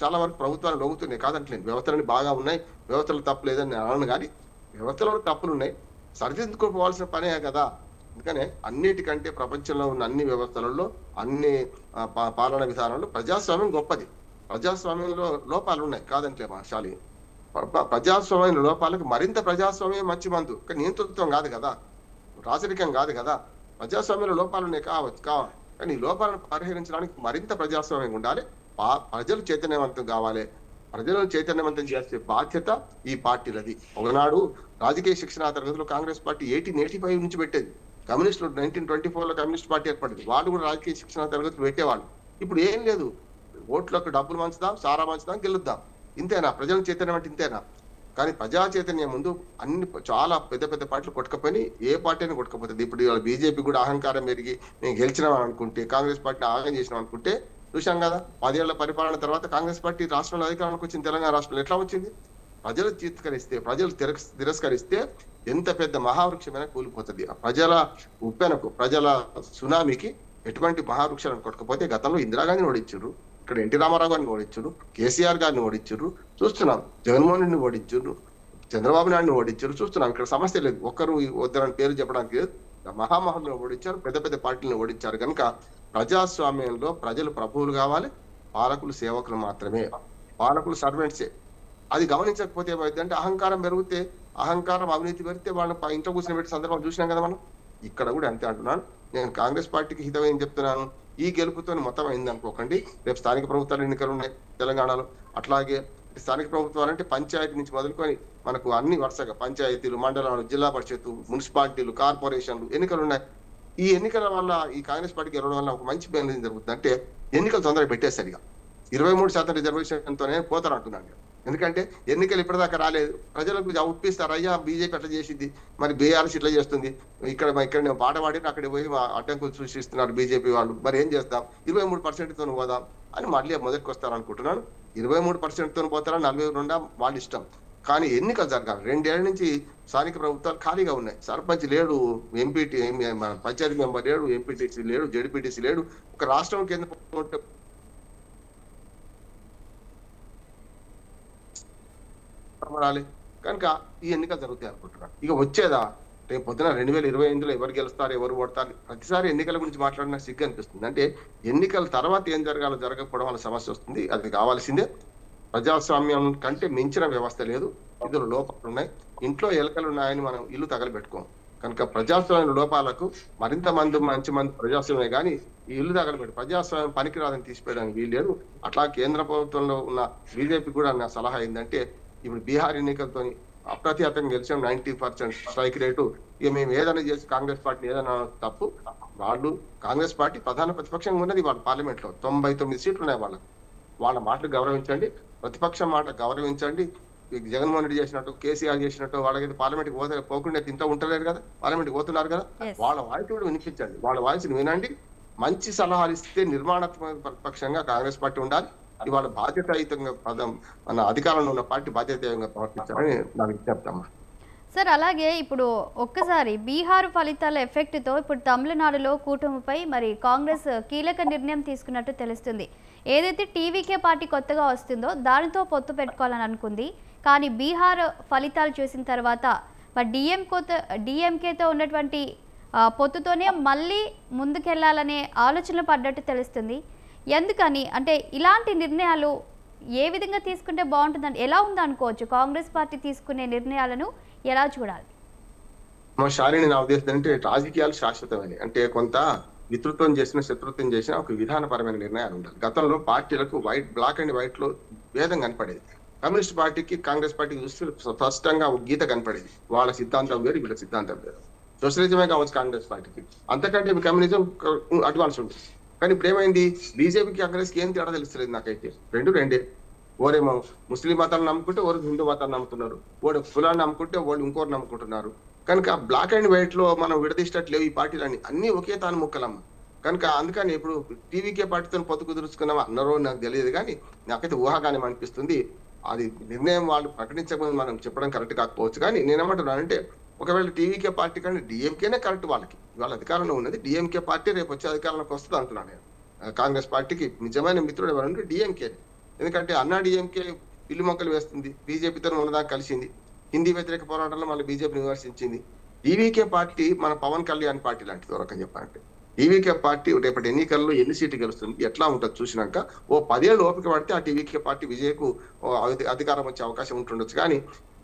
చాలా వరకు ప్రభుత్వాలు లొంగుతున్నాయి, కాదంటలేదు. వ్యవస్థలని బాగా ఉన్నాయి, వ్యవస్థలు తప్పు లేదని నేను అనను, కానీ వ్యవస్థలో తప్పులు ఉన్నాయి, సరిదిద్దుకోవాల్సిన పనే కదా. అందుకనే అన్నిటికంటే ప్రపంచంలో ఉన్న అన్ని వ్యవస్థలలో, అన్ని పాలన విధానంలో ప్రజాస్వామ్యం గొప్పది. ప్రజాస్వామ్యంలో లోపాలు ఉన్నాయి, కాదంటే మా శాలి. ప్రజాస్వామ్యం లోపాలకు మరింత ప్రజాస్వామ్యం మంచి మందు, కానీ నియంతృత్వం కాదు కదా, రాజరికం కాదు కదా. ప్రజాస్వామ్యంలో లోపాలు ఉన్నాయి, కావచ్చు, కానీ ఈ లోపాలను పరిహరించడానికి మరింత ప్రజాస్వామ్యం ఉండాలి. ప్రజలు చైతన్యవంతం కావాలి. ప్రజలను చైతన్యవంతం చేసే బాధ్యత ఈ పార్టీలది. ఒకనాడు రాజకీయ శిక్షణ తరగతిలో కాంగ్రెస్ పార్టీ 1885 నుంచి పెట్టేది. కమ్యూనిస్టులు 1924లో కమ్యూనిస్ట్ పార్టీ ఏర్పడింది, వాళ్ళు కూడా రాజకీయ శిక్షణ తరగతులు పెట్టేవాళ్ళు. ఇప్పుడు ఏం లేదు, ఓట్లకు డబ్బులు మంచుదాం, సారా మంచుదాం, గెలుద్దాం, ఇంతేనా? ప్రజల చైతన్యం అంటే ఇంతేనా? కానీ ప్రజా చైతన్యం ముందు అన్ని చాలా పెద్ద పెద్ద పార్టీలు కొట్టుకపోయి ఏ పార్టీ అయినా కొట్టుకపోతుంది. ఇప్పుడు బీజేపీ కూడా అహంకారం పెరిగి మేము గెలిచినాం అనుకుంటే, కాంగ్రెస్ పార్టీని ఆగం చేసినాం అనుకుంటే చూసాం కదా. 10 ఏళ్ల పరిపాలన తర్వాత కాంగ్రెస్ పార్టీ రాష్ట్రంలో అధికారానికి వచ్చింది. తెలంగాణ రాష్ట్రంలో ఎట్లా వచ్చింది? ప్రజలు ప్రజలు తిరస్కరిస్తే ఎంత పెద్ద మహావృక్షమైనా కూలిపోతుంది. ప్రజల ఉప్పెనకు, ప్రజల సునామీకి ఎటువంటి మహావృక్షాలను కొట్టకపోతే గతంలో ఇందిరాగాంధీని ఓడించారు, ఇక్కడ ఎన్టీ రామారావు గారిని ఓడించారు, కేసీఆర్ గారిని ఓడించారు, చూస్తున్నాం. జగన్మోహన్ రెడ్డిని ఓడించారు, చంద్రబాబు నాయుడిని ఓడించారు, చూస్తున్నాం. ఇక్కడ సమస్య లేదు, ఒక్కరు వద్దరని పేరు చెప్పడానికి మహామహులను ఓడించారు, పెద్ద పెద్ద పార్టీలను ఓడించారు. కనుక ప్రజాస్వామ్యంలో ప్రజలు ప్రభువులు కావాలి, పాలకులు సేవకులు మాత్రమే, పాలకులు సర్వెంట్సే. అది గమనించకపోతే ఏమైందంటే అహంకారం పెరిగితే, అహంకారం అవినీతి పెరిగితే వాళ్ళని ఇంట్లో కూర్చొని పెట్టే సందర్భం చూసినాం కదా మనం. ఇక్కడ కూడా అంతే అంటున్నాను. నేను కాంగ్రెస్ పార్టీకి హితం ఏం చెప్తున్నాను, ఈ గెలుపుతో మొత్తం అయింది అనుకోకండి. రేపు స్థానిక ప్రభుత్వాలు ఎన్నికలు ఉన్నాయి తెలంగాణలో. అట్లాగే స్థానిక ప్రభుత్వాలు అంటే పంచాయతీ నుంచి మొదలుకొని మనకు అన్ని వరుసగా పంచాయతీలు, మండలాలు, జిల్లా పరిషత్తు, మున్సిపాలిటీలు, కార్పొరేషన్లు ఎన్నికలు ఉన్నాయి. ఈ ఎన్నికల వల్ల ఈ కాంగ్రెస్ పార్టీకి గెలవడం వల్ల ఒక మంచి పని ఏం జరుగుతుంది అంటే ఎన్నికలు తొందరగా పెట్టేసరిగా 23% రిజర్వేషన్తోనే పోతారు అంటున్నాను. ఎందుకంటే ఎన్నికలు ఇప్పటిదాకా రాలేదు, ప్రజలకు ఒప్పిస్తారు, అయ్యా బీజేపీ అట్లా చేసింది, మరి బీఆర్ఎస్ ఇట్లా చేస్తుంది, ఇక్కడ నేను పాట పాడిన అక్కడ పోయి అడ్డంకులు సృష్టిస్తున్నారు బీజేపీ వాళ్ళు, మరి ఏం చేస్తాం, 23%తో పోదాం అని మళ్ళీ మొదటికి వస్తారనుకుంటున్నాను. 23%తో పోతారా 42 వాళ్ళ ఇష్టం. కానీ ఎన్నికలు జరగాలి. 2 ఏళ్ల నుంచి స్థానిక ప్రభుత్వాలు ఖాళీగా ఉన్నాయి. సర్పంచ్ లేడు, మన పంచాయతీ మెంబర్ లేడు, ఎంపీటీసీ లేడు, జెడ్పీటీసీ లేడు. ఒక రాష్ట్రం కింద కనుక ఈ ఎన్నికలు జరుగుతాయి అనుకుంటున్నాను. ఇక వచ్చేదా రేపు పొద్దున 2025లో ఎవరు గెలుస్తారు, ఎవరు ఓడతారు, ప్రతిసారి ఎన్నికల గురించి మాట్లాడినా సిగ్గు అనిపిస్తుంది. అంటే ఎన్నికల తర్వాత ఏం జరగాలో జరగకపోవడం వల్ల సమస్య వస్తుంది. అది కావాల్సిందే. ప్రజాస్వామ్యం కంటే మించిన వ్యవస్థ లేదు. ఇందులో లోపాలు ఉన్నాయి. ఇంట్లో ఎలకలు ఉన్నాయని మనం ఇల్లు తగలబెట్టుకోం. కనుక ప్రజాస్వామ్య లోపాలకు మరింత మంచి ప్రజాస్వామ్యమే కానీ ఈ ఇల్లు తగలబెట్టి ప్రజాస్వామ్యం పనికిరాదని తీసిపోయడానికి వీల్లేదు. అట్లా కేంద్ర ప్రభుత్వంలో ఉన్న బీజేపీ కూడా నా సలహా ఏంటంటే ఇప్పుడు బీహార్ ఎన్నికలతో అప్రతిహతంగా గెలిచాం, 90% స్ట్రైక్ రేటు. ఇక మేము ఏదైనా చేసి కాంగ్రెస్ పార్టీని ఏదైనా తప్పు. వాళ్ళు కాంగ్రెస్ పార్టీ ప్రధాన ప్రతిపక్షంగా ఉన్నది వాళ్ళ పార్లమెంట్ లో 99 సీట్లు ఉన్నాయి. వాళ్ళ మాటలు గౌరవించండి, ప్రతిపక్షం మాట గౌరవించండి. జగన్మోహన్ రెడ్డి చేసినట్టు, కేసీఆర్ చేసినట్టు వాళ్ళకి పార్లమెంట్కి పోకుండా తింటూ ఉంటలేరు కదా, పార్లమెంట్కి పోతున్నారు కదా. వాళ్ళ వాయిస్ కూడా వినిపించండి, వాళ్ళ వాయిస్ వినండి. మంచి సలహాలు ఇస్తే నిర్మాణాత్మక ప్రతిపక్షంగా కాంగ్రెస్ పార్టీ ఉండాలి. ఇవాళ బాధ్యతాయుతంగా మన అధికారంలో ఉన్న పార్టీ బాధ్యతాయుతంగా ప్రవర్తించాలని నాకు విజ్ఞప్తమ్మా. సార్, అలాగే ఇప్పుడు ఒక్కసారి బీహార్ ఫలితాల ఎఫెక్ట్తో ఇప్పుడు తమిళనాడులో కూటమిపై మరి కాంగ్రెస్ కీలక నిర్ణయం తీసుకున్నట్టు తెలుస్తుంది. ఏదైతే టీవీకే పార్టీ కొత్తగా వస్తుందో దానితో పొత్తు పెట్టుకోవాలని అనుకుంది. కానీ బీహార్ ఫలితాలు చూసిన తర్వాత మరి డిఎంకేతో ఉన్నటువంటి పొత్తుతోనే మళ్ళీ ముందుకెళ్లాలనే ఆలోచనలు పడ్డట్టు తెలుస్తుంది. ఎందుకని అంటే ఇలాంటి నిర్ణయాలు ఏ విధంగా తీసుకుంటే బాగుంటుందని ఎలా ఉందనుకోవచ్చు? కాంగ్రెస్ పార్టీ తీసుకునే నిర్ణయాలను ఎలా చూడాలి? మా శాలిని నా ఉద్దేశం అంటే రాజకీయాలు శాశ్వతమని, అంటే కొంత మిత్రుత్వం చేసిన శత్రుత్వం చేసిన ఒక విధానపరమైన నిర్ణయాలు ఉండాలి. గతంలో పార్టీలకు బ్లాక్ అండ్ వైట్ లో భేదం కనపడేది. కమ్యూనిస్ట్ పార్టీకి కాంగ్రెస్ పార్టీకి చూస్తే స్పష్టంగా ఒక గీత కనపడేది. వాళ్ళ సిద్ధాంతం వేరు, వీళ్ళ సిద్ధాంతం వేరు. సోషలిజమే కావచ్చు కాంగ్రెస్ పార్టీకి, అంతకంటే కమ్యూనిజం అడ్వాన్స్ ఉంటుంది. కానీ ఇప్పుడు ఏమైంది, బీజేపీకి కాంగ్రెస్కి ఏం తేడా తెలుస్తలేదు నాకైతే. రెండే. ఓరేమో ముస్లిం మతాన్ని నమ్ముకుంటే ఓరు హిందూ మతాన్ని నమ్ముతున్నారు, ఓడు కులాన్ని నమ్ముకుంటే వాళ్ళు ఇంకోరు నమ్ముకుంటున్నారు. కనుక బ్లాక్ అండ్ వైట్ లో మనం విడదీసేటట్లేవు ఈ పార్టీలన్నీ, అన్ని ఒకే తాను ముక్కలమ్మ. కనుక అందుకని ఇప్పుడు టీవీకే పార్టీతో పొత్తు కుదుర్చుకున్నామా అన్నారో నాకు తెలియదు, కానీ నాకైతే ఊహాగానం అనిపిస్తుంది. అది నిర్ణయం వాళ్ళు ప్రకటించకపోతే మనం చెప్పడం కరెక్ట్ కాకపోవచ్చు. కానీ నేనేమంటున్నానంటే ఒకవేళ టీవీకే పార్టీ కానీ డిఎంకేనే కరెక్ట్, వాళ్ళకి ఇవాళ అధికారంలో ఉన్నది డిఎంకే పార్టీ, రేపు వచ్చే అధికారంలోకి వస్తుంది అంటున్నాను నేను. కాంగ్రెస్ పార్టీకి నిజమైన మిత్రుడు ఎవరంటే డిఎంకే. ఎందుకంటే అన్నా డిఎంకే ఇల్లు మొక్కలు వేస్తుంది, బీజేపీతో ఉన్నదాకా కలిసింది, హిందీ వ్యతిరేక పోరాటంలో మళ్ళీ బీజేపీని విమర్శించింది. టీవీకే పార్టీ మన పవన్ కళ్యాణ్ పార్టీ లాంటిది. ఒక రకం చెప్పాలంటే టీవీకే పార్టీ రేపటి ఎన్నికల్లో ఎన్ని సీట్లు గెలుస్తుంది ఎట్లా ఉంటుంది చూసినాక ఓ 10 ఏళ్ళు ఓపిక పడితే ఆ టీవీకే పార్టీ విజయకు అధికారం వచ్చే అవకాశం ఉంటుండొచ్చు. కానీ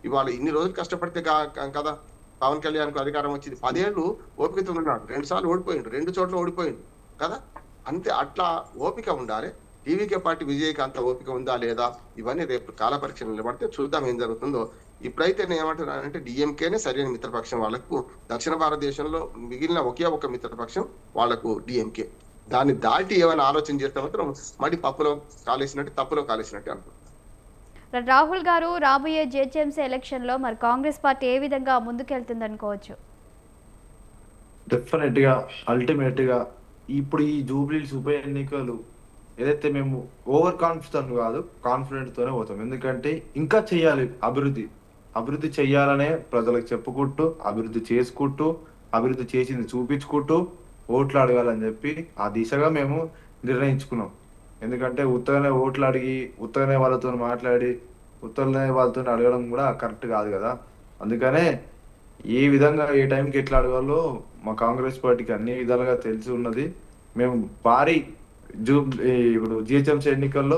ఇవాళ ఇన్ని రోజులు కష్టపడితే కదా పవన్ కళ్యాణ్ కు అధికారం వచ్చింది. 10 ఏళ్ళు ఓపికతో ఉన్నాడు, 2 సార్లు ఓడిపోయిండు, 2 చోట్ల ఓడిపోయిండు కదా. అంతే, అట్లా ఓపిక ఉండాలి. టీవీకే పార్టీ విజయకి అంత ఓపిక ఉందా లేదా ఇవన్నీ రేపు కాల పరీక్ష నిలబడితే చూద్దాం ఏం జరుగుతుందో. ఇప్పుడైతే నేను ఏమంటున్నానంటే డిఎంకేనే సరైన మిత్రపక్షం. వాళ్ళకు దక్షిణ భారతదేశంలో మిగిలిన ఒకే ఒక మిత్రపక్షం వాళ్ళకు డిఎంకే. దాన్ని దాటి ఏమైనా ఆలోచన చేస్తే మాత్రం మళ్ళీ తప్పులో కాలేసినట్టే అనుకుంటున్నాను. రాహుల్ గారు, రాబోయే జిహెచ్ఎంసీ ఎలక్షన్ లో మరి కాంగ్రెస్ పార్టీ ఏ విధంగా ముందుకెళ్తుంది అనుకోవచ్చు? డెఫినెట్ గా అల్టిమేట్ గా ఇప్పుడు ఈ జూబ్లీస్ ఉప ఎన్నికలు ఏదైతే మేము ఓవర్ కాన్ఫిడెంట్ కాదు, కాన్ఫిడెంట్ తోనే పోతాం. ఎందుకంటే ఇంకా చెయ్యాలి, అభివృద్ధి చెయ్యాలనే ప్రజలకు చెప్పుకుంటూ, అభివృద్ధి చేసుకుంటూ, అభివృద్ధి చేసింది చూపించుకుంటూ ఓట్లు అడగాలని చెప్పి ఆ దిశగా మేము నిర్ణయించుకున్నాం. ఎందుకంటే ఉత్తగానే ఓట్లు అడిగి ఉత్తగానే వాళ్ళతో మాట్లాడి ఉత్తగానే వాళ్ళతో అడగడం కూడా కరెక్ట్ కాదు కదా. అందుకనే ఏ విధంగా ఏ టైంకి ఎట్లా అడగాలో మా కాంగ్రెస్ పార్టీకి అన్ని విధాలుగా తెలిసి ఉన్నది. మేము భారీ ఇప్పుడు జిహెచ్ఎంసీ ఎన్నికల్లో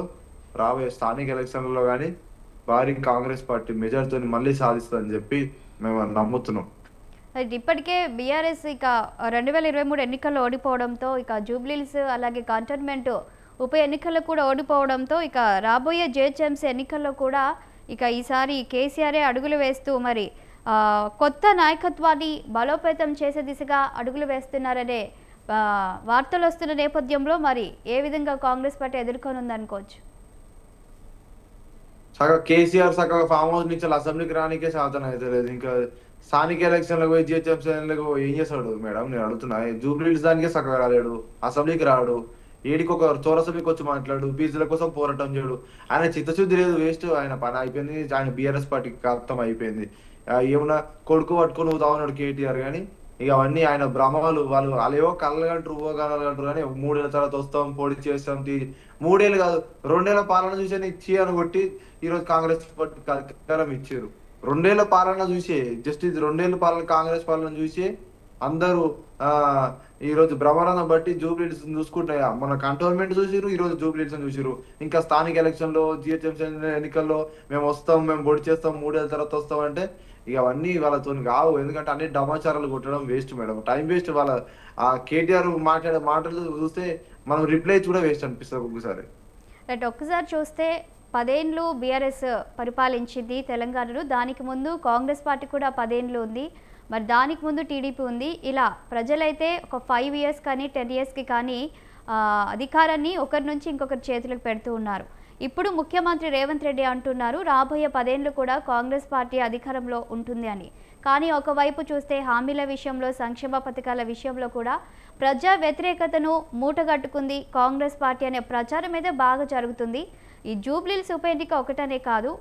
రాబోయే స్థానిక ఎలక్షన్లలో కానీ భారీ కాంగ్రెస్ పార్టీ మెజార్టీతో మళ్ళీ సాధిస్తుందని చెప్పి మేము నమ్ముతున్నాం. ఇప్పటికే బీఆర్ఎస్ ఇక 2023 ఎన్నికల్లో ఓడిపోవడంతో, ఇక జూబ్లీహిల్స్ అలాగే కంటోన్మెంట్ ఉప ఎన్నికల్లో కూడా ఓడిపోవడంతో, ఇక రాబోయే జిహెచ్ఎంసీ ఎన్నికల్లో కూడా ఇక ఈసారి కేసీఆరే అడుగులు వేస్తూ మరి కొత్త నాయకత్వాన్ని బలోపేతం చేసే దిశగా అడుగులు వేస్తున్నారనే వార్తలు వస్తున్న నేపథ్యంలో మరి ఏ విధంగా కాంగ్రెస్ పార్టీ ఎదుర్కొని ఉందనుకోవచ్చు? సగం కేసీఆర్ సగం ఫామ్ హౌస్ నుంచి అసెంబ్లీకి రానికే సాధన అయితే లేదు. ఇంకా స్థానిక ఎలక్షన్లకు పోయి జిహెచ్ఎంసీ ఏం చేస్తాడు మేడం? నేను అడుగుతున్నా. జూబ్లీహిల్స్ దానికే సగం రాలేడు, అసెంబ్లీకి రాడు. ఏడికి ఒక చౌరసభకి వచ్చి మాట్లాడు, బీసీల కోసం పోరాటం చేయడు. ఆయన చిత్తశుద్ధి లేదు, వేస్ట్. ఆయన పని అయిపోయింది, ఆయన బీఆర్ఎస్ పార్టీకి ఖాతం అయిపోయింది. ఏమన్నా కొడుకు పట్టుకొని ఊతా ఉన్నాడు కేటీఆర్. కానీ ఇక అవన్నీ ఆయన భ్రమలు. వాళ్ళు ఏవో కళ్ళు కంటారు, ఊహగానాలు కంటారు. కానీ 3 ఏళ్ళ తర్వాత వస్తాం, పొడి చేస్తాం. 3 ఏళ్ళు కాదు, 2 ఏళ్ల పాలన చూసి ఇచ్చి అని కొట్టి ఈరోజు కాంగ్రెస్ పార్టీ అధికారం ఇచ్చారు. 2 ఏళ్ల పాలన చూసి, జస్ట్ ఇది 2 ఏళ్ల పాలన కాంగ్రెస్ పాలన చూసి అందరూ ఈ రోజు భ్రమరాన్ని బట్టి జూబ్లీస్ చూసుకుంటాయా. మన కంటోన్మెంట్ చూసిరు, ఈ రోజు జూబ్లీస్ చూసిరు. ఇంకా స్థానిక ఎలక్షన్ లో, జిహెచ్ఎంసీ ఎన్నికల్లో మేము వస్తాం, మేము పొడి చేస్తాం, 3 ఏళ్ళ తర్వాత వస్తాం అంటే ఇక అవన్నీ వాళ్ళతో కావు. ఎందుకంటే అన్ని డమాచారాలు కొట్టడం వేస్ట్ మేడం, టైం వేస్ట్. వాళ్ళ ఆ కేటీఆర్ మాట్లాడే మాటలు చూస్తే మనం రిప్లై కూడా వేస్ట్ అనిపిస్తుంది ఒక్కొక్కసారి. రైట్, ఒక్కసారి చూస్తే 10 ఏళ్ళు బీఆర్ఎస్ పరిపాలించింది తెలంగాణలో. దానికి ముందు కాంగ్రెస్ పార్టీ కూడా 10 ఏళ్ళు ఉంది. మరి దానికి ముందు టీడీపీ ఉంది. ఇలా ప్రజలైతే ఒక 5 ఇయర్స్ కానీ 10 ఇయర్స్కి కానీ అధికారాన్ని ఒకరి నుంచి ఇంకొకరి చేతులకు పెడుతూ ఉన్నారు. ఇప్పుడు ముఖ్యమంత్రి రేవంత్ రెడ్డి అంటున్నారు రాబోయే 10 ఏళ్ళు కూడా కాంగ్రెస్ పార్టీ అధికారంలో ఉంటుంది అని. కానీ ఒకవైపు చూస్తే హామీల విషయంలో, సంక్షేమ పథకాల విషయంలో కూడా ప్రజా వ్యతిరేకతను మూటగట్టుకుంది కాంగ్రెస్ పార్టీ అనే ప్రచారం అయితే బాగా జరుగుతుంది. ఈ జూబ్లీహిల్స్ ఉప ఎన్నిక ఒకటనే కాదు,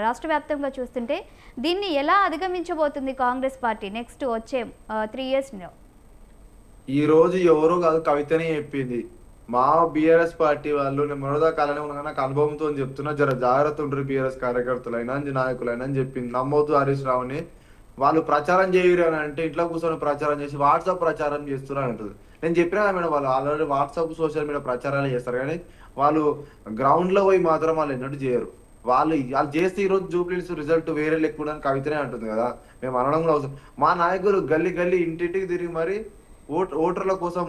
రాష్ట్ర వ్యాప్తంగా చూస్తుంటే దీన్ని ఎలా అధిగమించబోతుంది కాంగ్రెస్ పార్టీ నెక్స్ట్ వచ్చే 3 ఇయర్స్లో? ఈ రోజు ఎవరో కాదు, కవితనే చెప్పింది. మా బీఆర్ఎస్ పార్టీ వాళ్ళు, నేను మొదటి కాలనే ఉన్నా, నాకు అనుభవంతో చెప్తున్నా, జర జాగ్రత్త ఉంటారు బీఆర్ఎస్ కార్యకర్తలైనా నాయకులైనా అని చెప్పింది. నమ్మవద్దు హరీష్ రావుని. వాళ్ళు ప్రచారం చేయరు అని అంటే ఇంట్లో కూర్చొని ప్రచారం చేసి వాట్సాప్ ప్రచారం చేస్తున్నారు అంటుంది. నేను చెప్పినా మేడం, వాళ్ళు ఆల్రెడీ వాట్సాప్ సోషల్ మీడియా ప్రచారాలు చేస్తారు. కానీ వాళ్ళు గ్రౌండ్ లో పోయి మాత్రం వాళ్ళు ఎన్నట్టు చేయరు. వాళ్ళు చేస్తే ఈరోజు జూబ్లీహిల్స్ రిజల్ట్ వేరే లేకుండా కవితనే అంటుంది కదా. మేము అనడం కూడా అవసరం. మా నాయకులు గల్లీ ఇంటింటికి తిరిగి మరి ఓటర్ల కోసం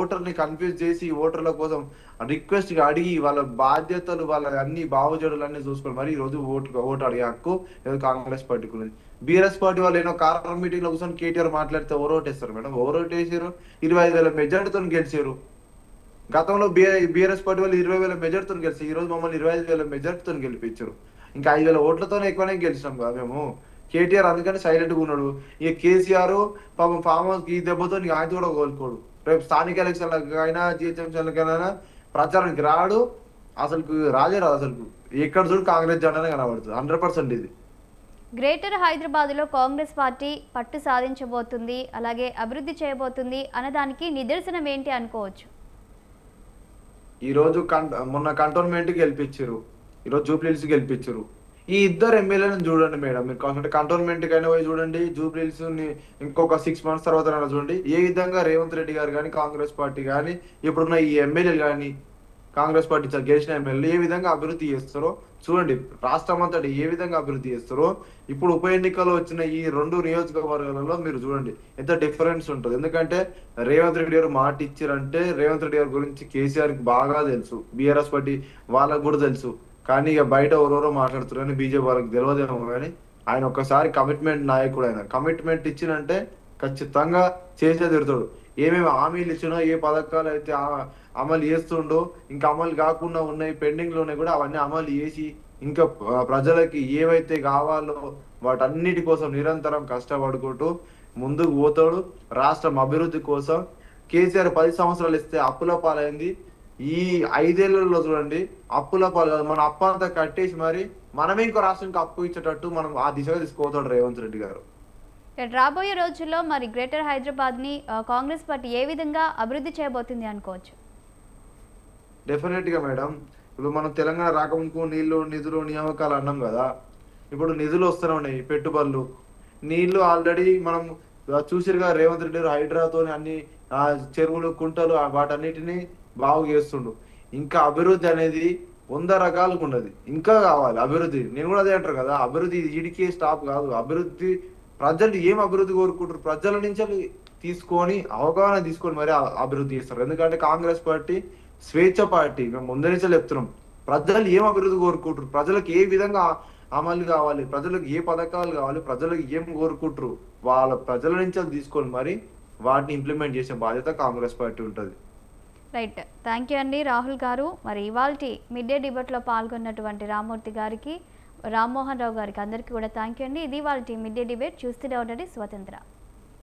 ఓటర్ని కన్ఫ్యూజ్ చేసి ఓటర్ల కోసం రిక్వెస్ట్ అడిగి వాళ్ళ బాధ్యతలు, వాళ్ళ అన్ని బావజడులన్నీ చూసుకొని మరి ఈ రోజు ఓటు అడిగే హక్కు కాంగ్రెస్ పార్టీకి ఉంది. బీఆర్ఎస్ పార్టీ వాళ్ళు ఏదో కార్పొరేట్ మీటింగ్ లో కూర్చొని కేటీఆర్ మాట్లాడితే ఎవరు ఓటేస్తారు మేడం? ఎవరు ఓటేసారు? 25,000 మెజార్టీతో గెలిచారు. గతంలో బీఆర్ఎస్ పార్టీ వాళ్ళు 20,000 మెజార్టీతో గెలిచి ఈ రోజు మమ్మల్ని 25,000 మెజార్టీతో గెలిపించారు. ఇంకా 5,000 ఓట్లతోనే ఎక్కువనే గెలిచినాం కదా మేము. కేటీఆర్ అందుకని సైలెంట్ గా ఉన్నాడు. ఇక కేసీఆర్ పాపం ఫామ్ హౌస్ ఈ దెబ్బతో ఆయన కూడా కోలుకోడు. రేపు స్థానిక ఎలక్షన్లకైనా జిహెచ్ఎంసీలకైనా ప్రచారానికి రాడు, అసలు రాజే రాదు. అసలు ఎక్కడ చూడు కాంగ్రెస్ జెండానే కనబడుతుంది 100%. ఇది గ్రేటర్ హైదరాబాద్లో కాంగ్రెస్ పార్టీ పట్టు సాధించబోతుంది, అలాగే అభివృద్ధి చేయబోతుంది అన్నదానికి నిదర్శనం ఏంటి అనుకోవచ్చు? ఈ రోజు మొన్న కంటోన్మెంట్ గెలిపించారు, ఈరోజు జూబ్లీహిల్స్ గెలిపించారు. ఈ ఇద్దరు ఎమ్మెల్యేలను చూడండి మేడం, మీరు కంటోన్మెంట్ కైనా పోయి చూడండి, జూబ్లీహిల్స్ ఇంకొక 6 months తర్వాత చూడండి. ఏ విధంగా రేవంత్ రెడ్డి గారు కానీ, కాంగ్రెస్ పార్టీ కానీ, ఇప్పుడున్న ఈ ఎమ్మెల్యేలు కానీ, కాంగ్రెస్ పార్టీ గెలిచిన ఎమ్మెల్యేలు ఏ విధంగా అభివృద్ధి చేస్తారో చూడండి. రాష్ట్రం అంతా ఏ విధంగా అభివృద్ధి చేస్తారో ఇప్పుడు ఉప ఎన్నికల్లో వచ్చిన ఈ 2 నియోజకవర్గాలలో మీరు చూడండి ఎంత డిఫరెన్స్ ఉంటుంది. ఎందుకంటే రేవంత్ రెడ్డి గారు మాట ఇచ్చారంటే రేవంత్ రెడ్డి గారి గురించి కేసీఆర్ కి బాగా తెలుసు, బీఆర్ఎస్ పార్టీ వాళ్ళకు కూడా తెలుసు. కానీ ఇక బయట ఎవరెవరో మాట్లాడుతున్నారు కానీ బీజేపీ వాళ్ళకి తెలియదేమో. కానీ ఆయన ఒక్కసారి కమిట్మెంట్ నాయకుడు. ఆయన కమిట్మెంట్ ఇచ్చినంటే ఖచ్చితంగా చేసే తిరుగుతాడు. ఏమేమి హామీలు ఇచ్చినో, ఏ పథకాలు అయితే అమలు చేస్తుండో, ఇంకా అమలు కాకుండా ఉన్నాయి, పెండింగ్ లో ఉన్నాయి కూడా అవన్నీ అమలు చేసి ఇంకా ప్రజలకి ఏవైతే కావాలో వాటన్నిటి కోసం నిరంతరం కష్టపడుకుంటూ ముందుకు పోతాడు. రాష్ట్రం అభివృద్ధి కోసం కేసీఆర్ 10 సంవత్సరాలు ఇస్తే అప్పుల పాలైంది. ఈ 5 ఏళ్లలో చూడండి అప్పుల పాలు కాదు, మన అప్పు అంతా కట్టేసి మరి మనమే ఇంకో రాష్ట్రానికి అప్పు ఇచ్చేటట్టు మనం ఆ దిశగా తీసుకుపోతాడు రేవంత్ రెడ్డి గారు. రాబోయే రోజుల్లో మరి గ్రేటర్ హైదరాబాద్ని కాంగ్రెస్ పార్టీ ఏ విధంగా అభివృద్ధి చేయబోతుంది అనుకోవచ్చు? డెఫినెట్ గా మేడం, ఇప్పుడు మనం తెలంగాణ రాకముందుకు నీళ్లు, నిధులు, నియామకాలు అన్నాం కదా. ఇప్పుడు నిధులు వస్తూనే ఉన్నాయి, పెట్టుబడులు, నీళ్లు ఆల్రెడీ మనం చూసిరుగా. రేవంత్ రెడ్డి గారు హైడ్రాతో అన్ని చెరువులు, కుంటలు వాటన్నిటిని బాగు చేస్తుండు. ఇంకా అభివృద్ధి అనేది 100 రకాలుగా ఉన్నది, ఇంకా కావాలి అభివృద్ధి. నేను కూడా అదే అంటారు కదా, అభివృద్ధి ఈడికే స్టాప్ కాదు. అభివృద్ధి ప్రజలు ఏం అభివృద్ధి కోరుకుంటారు, ప్రజల నుంచి తీసుకొని అవగాహన తీసుకొని మరి అభివృద్ధి చేస్తారు. ఎందుకంటే కాంగ్రెస్ పార్టీ స్వేచ్ఛ పార్టీ. మేము ముందు నుంచే చెప్తున్నాం, ప్రజలు ఏం అభివృద్ధి కోరుకుంటారు, ప్రజలకు ఏ విధంగా అమలు కావాలి, ప్రజలకు ఏ పథకాలు కావాలి, ప్రజలకు ఏం కోరుకుంటారు, వాళ్ళ ప్రజల నుంచి తీసుకొని మరి వాటిని ఇంప్లిమెంట్ చేసే బాధ్యత కాంగ్రెస్ పార్టీ ఉంటుంది. రైట్, థ్యాంక్ యూ అండి రాహుల్ గారు. మరి ఇవాల్టి మిడ్ డే డిబేట్లో పాల్గొన్నటువంటి రామ్మూర్తి గారికి, రామ్మోహన్ రావు గారికి అందరికీ కూడా థ్యాంక్ యూ అండి. ఇది వాళ్ళ మిడ్ డే డిబేట్. చూస్తూనే ఉండండి స్వతంత్ర.